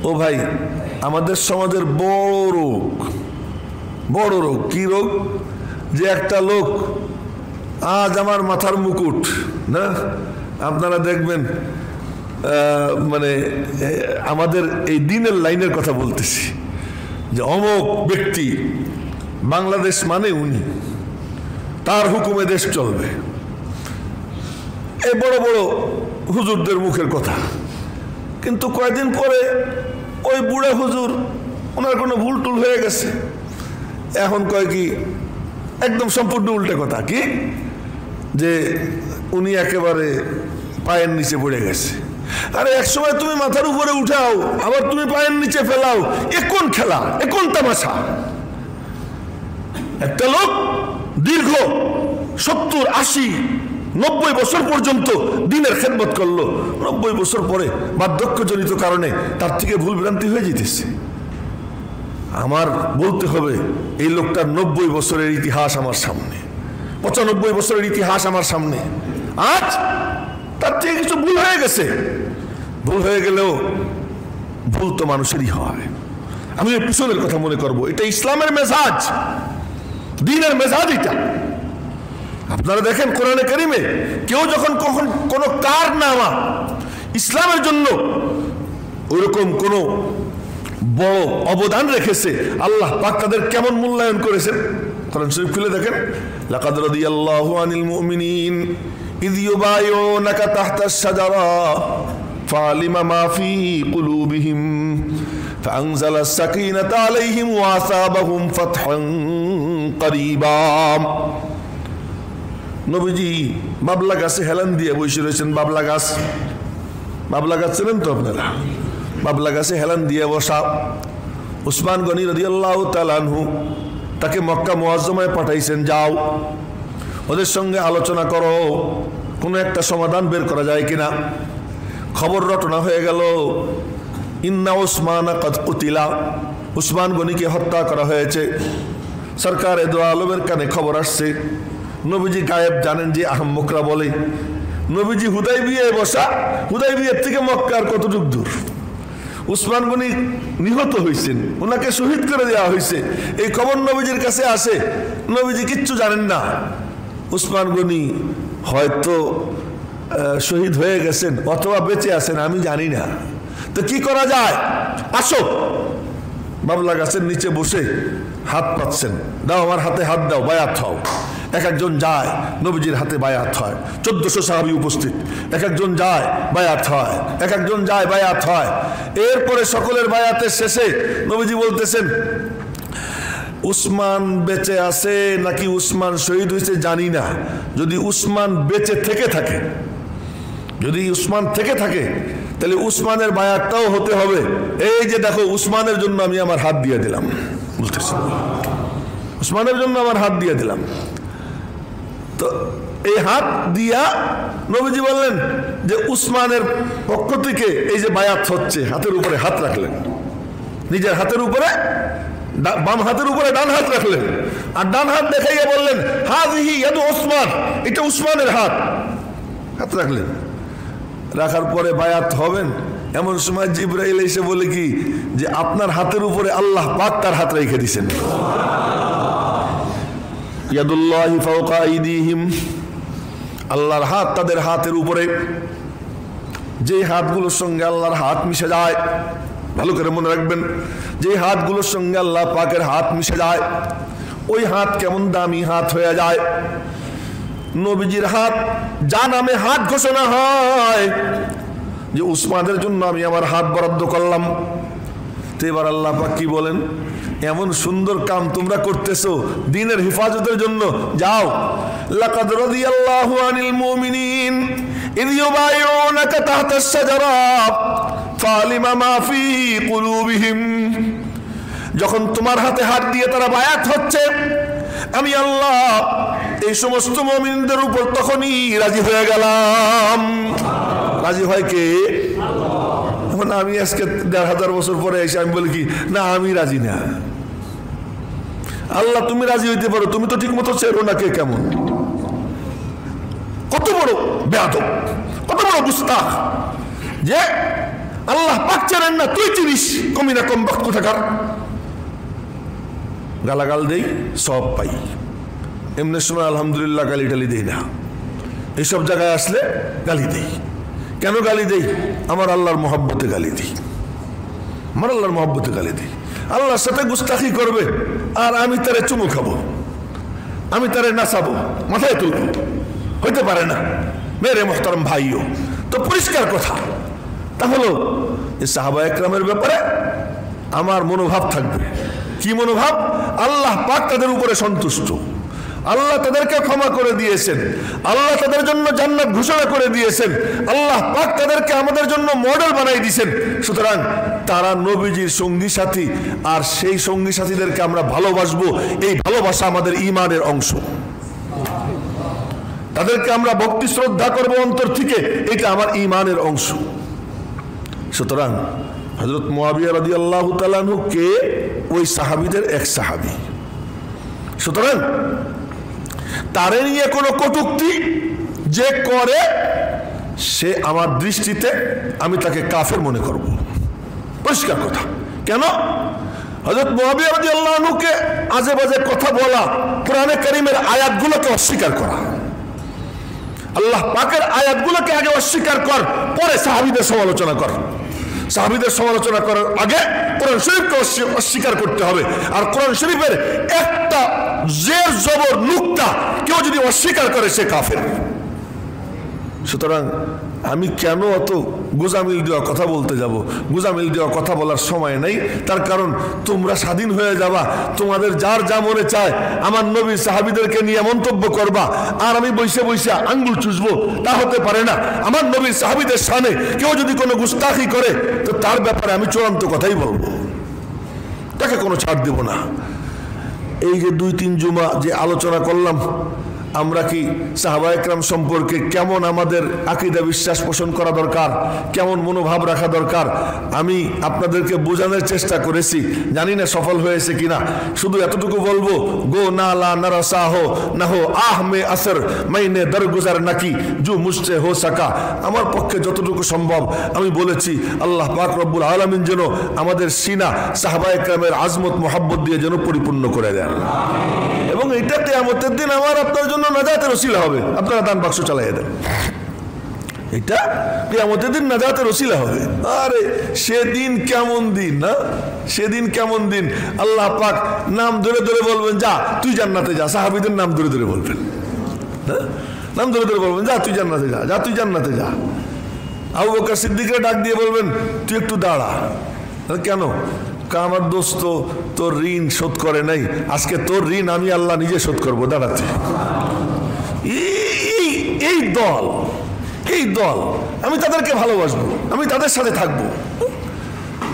ও ভাই, আমাদের সমাজের বড় রোগ কি রোগ? যে একটা লোক আজ আমার মাথার মুকুট না, আপনারা দেখবেন মানে আমাদের এই দিনের লাইনের কথা বলতেছি, যে অমুক ব্যক্তি বাংলাদেশ মানে উনি, তার হুকুমে দেশ চলবে, এই বড় বড় হুজুরদের মুখের কথা। কিন্তু কয়েকদিন পরে ওই বুড়া হুজুর, ওনার কোনো ভুল টুল হয়ে গেছে, এখন কয় কি একদম সম্পূর্ণ উল্টে কথা, কি যে উনি একেবারে পায়ের নিচে পড়ে গেছে। আরে একসময় তুমি মাথার উপরে উঠাও, আবার তুমি পায়ের নিচে ফেলাও, এ কোন খেলা, এ কোন তামাশা? একটা লোক দীর্ঘ 70, 80, 90 বছর পর্যন্ত দিনের খেদমত করলো, 90 বছর পরে বার্ধক্যজনিত কারণে তার থেকে ভুল ভ্রান্তি হয়ে যেতেছে। আমার বলতে হবে এই লোকটার 90 বছরের ইতিহাস আমার সামনে, 95 বছরের ইতিহাস আমার সামনে, আজ তার থেকে কিছু ভুল হয়ে গেছে। ভুল হয়ে গেলেও ভুল তো মানুষেরই হয়। আমি এর পিছনের কথা মনে করবো, এটা ইসলামের মেজাজ, দ্বীনের মেজাজ এটা। আপনারা দেখেন কোরআনে কারিমে কেউ যখন কখন কোনো কারনামা ইসলামের জন্য ওইরকম কোনো বড় অবদান রেখেছে, আল্লাহ পাক তাদের কেমন মূল্যায়ন করেছেন। কোরআন শরীফ খুলে দেখেন, লাকাদ রাদিয়াল্লাহু আনিল মুমিনিন ইয ইউবাইউনাকা তাহতাশ শাজারা ফালিমা মা ফি কুলুবিহিম ফাআনজালাস সাকিনাতা আলাইহিম ওয়া আসাবাহুম ফাতহান করিবা। নবীজি বাবলা গাছে হেলান দিয়ে বসে রয়েছেন। বাবলা গাছ ছিলেন তো আপনারা? বাবলা গাছে হেলান দিয়ে বসা। উসমান গনি রাদিয়াল্লাহু তাআলা আনহু তাকে মক্কা মুআজ্জমায় পাঠাইছেন, যাও ওদের সঙ্গে আলোচনা করো, কোনো একটা সমাধান বের করা যায় কিনা। খবর রটনা হয়ে গেল, ইন্না উসমানা কাদ কুতিলা, উসমান গনিকে হত্যা করা হয়েছে। সরকারে দো আলমের কানে খবর আসছে। নবীজি গায়েব জানেন যে আহম্মকরা বলে। নবীজি হুদাইবিয়ায় বসা, হুদাইবিয়ার থেকে মক্কার কতটুক দূর। উসমান গনি নিহত হয়েছেন, ওনাকে শহীদ করে দেওয়া হয়েছে, এই খবর নবীজির কাছে আসে। নবীজি কিচ্ছু জানেন না। উসমান গনি হয়তো শহীদ হয়ে গেছেন অথবা বেঁচে আছেন, আমি জানি না। তো কি করা যায়? আসো। বাবলা গাছের নিচে বসে হাত পাচ্ছেন, দাও আমার হাতে হাত দাও, বায়াত হও। এক একজন যায়, নবীজির হাতে বায়াত হয়। 1400 সাহাবী উপস্থিত, এক একজন যায় বায়াত হয়, এক একজন যায় বায়াত হয়। এরপরে সকলের বায়াতের শেষে নবীজি বলতেছেন, উসমান বেঁচে আছে নাকি উসমান শহীদ হয়েছে জানি না। যদি উসমান বেঁচে থেকে থাকে, যদি উসমান থেকে থাকে, তাহলে উসমানের বায়াতটাও হতে হবে। এই যে দেখো, উসমানের জন্য আমি আমার হাত দিয়ে দিলাম, বলতেছি উসমানের জন্য আমার হাত দিয়ে দিলাম। তো এই হাত দিয়া নবীজি বললেন যে উসমানের পক্ষ থেকে এই যে বায়াত হচ্ছে, হাতের উপরে হাত রাখলেন, নিজের হাতের উপরে, বাম হাতের উপরে ডান হাত রাখলেন, আর ডান হাত দেখাইয়া বললেন হাযিহি ইয়াদু উসমান, এটা উসমানের হাত। হাত রাখলেন, রাখার পরে বায়াত হবেন। এমন সময় জিবরাইল এসে বলে কি যে আপনার হাতের উপরে আল্লাহ পাক তার হাত রেখে দিয়েছেন। ইয়াদুল্লাহি ফাওকা আইদিহিম, আল্লাহর হাত তাদের হাতের উপরে। যে হাতগুলোর সঙ্গে আল্লাহর হাত মিশে যায়, ভালো করে মনে রাখবেন, যে হাতগুলোর সঙ্গে আল্লাহ পাকের হাত মিশে যায়, ওই হাত কেমন দামি হাত হয়ে যায়। নবীজির হাত, যা নামে হাত ঘোষণা হয় যে উসমানের জন্য আমি আমার হাত বরাদ্দ করলাম। তো এবার আল্লাহ পাক কি বলেন, এমন সুন্দর কাম তোমরা করতেছো দ্বীনের হেফাজতের জন্য, যাও। লাকাদ রাদিয়াল্লাহু আনিল মুমিনিন ইয ইউবাইউনাকা তাহতাশ শাজারা ফালিমা মা ফি কুলুবিহিম। যখন তোমার হাতে হাত দিয়ে তারা বায়াত হচ্ছে, আমি আল্লাহ এই সমস্ত মুমিনদের উপর তখনই রাজি হয়ে গেলাম। রাজি হয় কে? এখন আমি আজকে 1500 বছর পরে এসে আমি বলি কি না, আমি রাজি না। আল্লাহ তুমি রাজি হইতে পারো, তুমি তো ঠিক মতো চেনো না কে কেমন। কত বড় বেয়াদব, কত বড় গুস্তাখ যে আল্লাহ পাক চেনেন না, তুই চিনিস, কমি না কম বক্ত থাকার। গালাগাল দেই, সব পাই। এমনি সময় আলহামদুলিল্লাহ গালি টালি দেই না। এইসব জায়গায় আসলে গালি দেই। কেন গালি দেই? আমার আল্লাহর মহব্বতে গালি দিই, আমার আল্লাহর মহব্বতে গালি দিই। আল্লাহর সাথে গুস্তাখি করবে আর আমি তারে চুমু খাবো, আমি তারে নাচাবো, মাথায় তুলবো, হইতে পারে না মেরে মোহতারম ভাইও। তো পরিষ্কার কথা, তাহলে এই সাহাবা একরামের ব্যাপারে আমার মনোভাব থাকবে। কি মনোভাব? আল্লাহ পাক তাদের উপরে সন্তুষ্ট, আল্লাহ তাদেরকে ক্ষমা করে দিয়েছেন, আল্লাহ তাদের জন্য জান্নাত ঘোষণা করে দিয়েছেন, আল্লাহ পাক তাদেরকে আমাদের জন্য মডেল বানাই দিয়েছেন। সুতরাং তারা নবীজির সঙ্গী সাথী, আর সেই সঙ্গী সাথীদেরকে আমরা ভালোবাসবো। এই ভালোবাসা আমাদের ঈমানের অংশ। তাদেরকে আমরা ভক্তি শ্রদ্ধা করবো অন্তর থেকে, এটা আমার ঈমানের অংশ। সুতরাং হযরত মুআবিয়া রাদিয়াল্লাহু তাআলা আনহু কে? ওই সাহাবীদের এক সাহাবী। সুতরাং তারে নিয়ে কোনো কটূক্তি যে করে, সে আমার দৃষ্টিতে আমি তাকে কাফের মনে করব। পরিষ্কার কথা। কেন? হযরত মুআবিয়া রাদিয়াল্লাহু আনহুকে আজে বাজে কথা বলা, কোরআনে কারীমের আয়াতগুলোকে অস্বীকার করা। আল্লাহ পাকের আয়াতগুলোকে আগে অস্বীকার কর, পরে সাহাবীদের সমালোচনা কর। সাহাবীদের সমালোচনা করার আগে কোরআন শরীফকে অস্বীকার করতে হবে। আর কোরআন শরীফের একটা জের জবর নুক্তা কেউ যদি অস্বীকার করে, সে কাফের। সুতরাং আমি কেন অত গোজামিল দেওয়া কথা বলতে যাব? গোজামিল দেওয়া কথা বলার সময় নেই। তার কারণ তোমরা স্বাধীন হয়ে যাবা, তোমাদের যার যা মনে চায় আমার নবীর সাহাবীদেরকে নিয়ে মন্তব্য করবা, আর আমি বইসে বইসে আঙ্গুল চুষবো, তা হতে পারে না। আমার নবীর সাহাবীদের সামনে কেউ যদি কোনো গুস্তাখি করে, তো তার ব্যাপারে আমি চূড়ান্ত কথাই বলবো, তাকে কোনো ছাড় দেব না। এই যে 2-3 জুমা যে আলোচনা করলাম, আমরা কি সাহাবা একরাম সম্পর্কে কেমন আমাদের আকীদা বিশ্বাস পোষণ করা দরকার, কেমন মনোভাব রাখা দরকার, আমি আপনাদেরকে বোঝানোর চেষ্টা করেছি। জানি না সফল হয়েছে কিনা। শুধু এতটুকু বলবো, গো নালা নারাসা হো না হো আহ মে আসর মাইনে দরগুজার নাকি জু মুঝসে হো সাকা। আমার পক্ষে যতটুকু সম্ভব আমি বলেছি। আল্লাহ পাক রব্বুল আলামিন যেন আমাদের সিনা সাহাবা একরামের আজমত মোহাব্বত দিয়ে যেন পরিপূর্ণ করে দেন, এবং এটা কিয়ামতের দিন আমার আপনার জন্য নাজাতের ওসিলা হবে। আপনারা দান বাক্স চালাইয়া দেন, এটা কিয়ামতের দিন নাজাতের ওসিলা হবে। আরে সেদিন কেমন দিন না, সেদিন কেমন দিন। আল্লাহ পাক নাম ধরে ধরে বলবেন, যা তুই জান্নাতে যা। সাহাবীদের নাম ধরে ধরে বলবেন, নাম ধরে ধরে বলবেন, যা তুই জান্নাতে যা, যা তুই জান্নাতে যা। আবু বকর সিদ্দিককে ডাক দিয়ে বলবেন, তুই একটু দাঁড়া। কেন? আমার দোস্ত তোর ঋণ শোধ করে নাই, আজকে তোর ঋণ আমি আল্লাহ নিজে শোধ করবো, দাঁড়াতে। এই দল, এই দল, আমি তাদেরকে ভালোবাসবো, আমি তাদের সাথে থাকবো,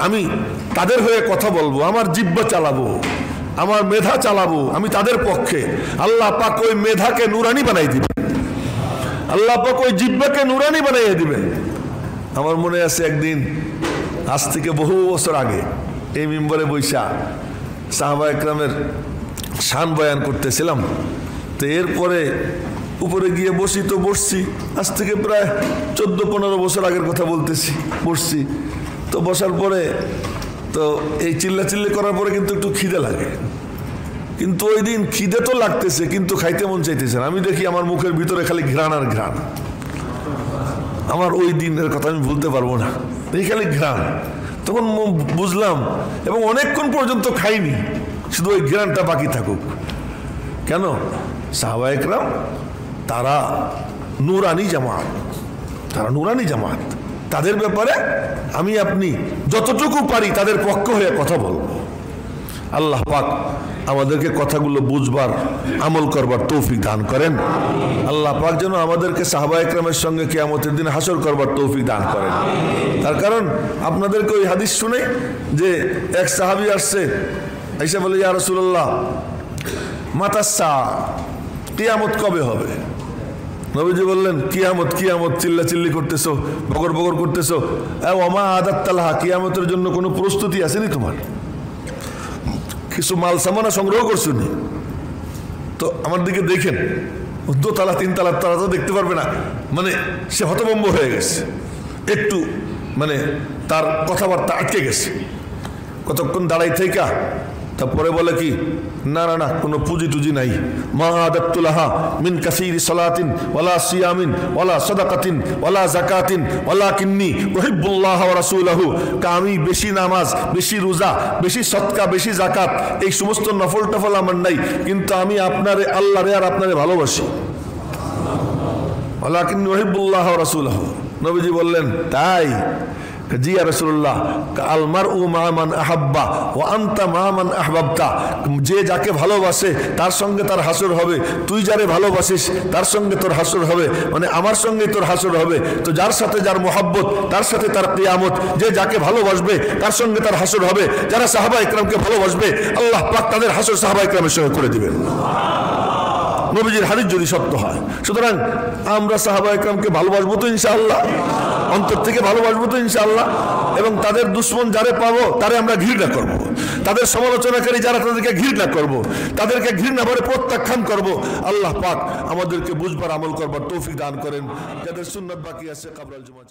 আমি তাদের হয়ে কথা বলবো, আমার জিহ্বা চালাবো, আমার মেধা চালাবো, আমি তাদের পক্ষে। আল্লাহ পাক ওই মেধাকে নুরানি বানাই দিবেন, আল্লাহ পাক ওই জিহ্বাকে নুরানি বানাইয়ে দিবেন। আমার মনে আছে একদিন, আজ থেকে বহু বছর আগে, এই মিম্বরে বৈশা সাহাবা একরামের শান বয়ান করতেছিলাম। তো এরপরে উপরে গিয়ে বসি, তো বসছি, আজ থেকে প্রায় 14-15 বছর আগের কথা বলতেছি। বসছি তো, বসার পরে তো এই চিল্লাচিল্লি করার পরে কিন্তু একটু খিদে লাগে। কিন্তু ওই দিন খিদে তো লাগতেছে, কিন্তু খাইতে মন চাইতেছে না। আমি দেখি আমার মুখের ভিতরে খালি ঘ্রাণ আর ঘ্রাণ। আমার ওই দিনের কথা আমি ভুলতে পারবো না, এই খালি ঘ্রাণ। তখন বুঝলাম, এবং অনেকক্ষণ পর্যন্ত খাইনি, শুধু ওই ঘ্রাণটা বাকি থাকুক। কেন? সাহাবা একরাম তারা নুরানি জামাত, তারা নুরানি জামাত। তাদের ব্যাপারে আমি আপনি যতটুকু পারি তাদের পক্ষ হয়ে কথা বলবো। আল্লাহ পাক আমাদেরকে কথাগুলো বুঝবার, আমল করবার তৌফিক দান করেন। আল্লাহ পাক যেন আমাদেরকে সাহাবা একরামের সঙ্গে কিয়ামতের দিন হাসর করবার তৌফিক দান করেন। তার কারণ আপনাদেরকে ওই হাদিস শুনে যে এক সাহাবী আসছে, আইসা বলে, ইয়া রাসূলুল্লাহ মাতাসা, কিয়ামত কবে হবে? নবীজি বললেন, কিয়ামত কিয়ামত চিল্লা চিল্লি করতেছো, বগর বগর করতেছো, ওমা আদাত্তালাহা, কিয়ামতের জন্য কোনো প্রস্তুতি আসেনি তোমার? কিছু মাল সামানা সংগ্রহ করছো নি? তো আমার দিকে দেখেন, 2 তালা 3 তালা, তারা তো দেখতে পারবে না, মানে সে হতভম্ব হয়ে গেছে, একটু মানে তার কথাবার্তা আটকে গেছে। কতক্ষণ দাঁড়াই থেকে তারপরে বলে কি, না না না, কোনো পুঁজি টুজি নাই। মা আদাতুলাহা মিন কাসীরি সালাতিন ওয়ালা সিয়ামিন ওয়ালা সাদাকাতিন ওয়ালা যাকাতিন ওয়ালাকিন্নী উহিব্বুল্লাহ ওয়া রাসূলহু। আমি বেশি নামাজ, বেশি রোজা, বেশি সদকা, বেশি যাকাত, এই সমস্ত নফল টফল আমার নাই, কিন্তু আমি আপনারে, আল্লাহরে আর আপনারে ভালোবাসি। ওয়ালাকিন্নী উহিব্বুল্লাহ ওয়া রাসূলহু। নবীজি বললেন, তাই? জি ইয়া রাসূলুল্লাহ, আল মারউ মা মান আহাব্বা ওয়া আনতা মা মান আহবাবতা। যে যাকে ভালোবাসে তার সঙ্গে তার হাসর হবে, তুই যারে ভালোবাসিস তার সঙ্গে তোর হাসর হবে, মানে আমার সঙ্গে তোর হাসর হবে। তো যার সাথে যার মোহাব্বত তার সাথে তার কিয়ামত। যে যাকে ভালোবাসবে তার সঙ্গে তার হাসর হবে। যারা সাহাবা ইকরামকে ভালোবাসবে আল্লাহ পাক তাদের হাসর সাহাবা ইকরামের সঙ্গে করে দিবেন, নবীজির হাদিস যদি সত্য হয়। সুতরাং আমরা সাহাবা ইকরামকে ভালোবাসবো তো ইনশাআল্লাহ, অন্তর থেকে ভালোবাসবো তো ইনশাআল্লাহ, এবং তাদের দুশ্মন যারে পাবো তারে আমরা ঘৃণা করব, তাদের সমালোচনাকারী যারা তাদেরকে ঘৃণা করব, তাদেরকে ঘৃণা করে প্রত্যাখ্যান করব। আল্লাহ পাক আমাদেরকে বুঝবার, আমল করবার তৌফিক দান করেন। যাদের সুন্নাত বাকি আছে কাবরাল জুমা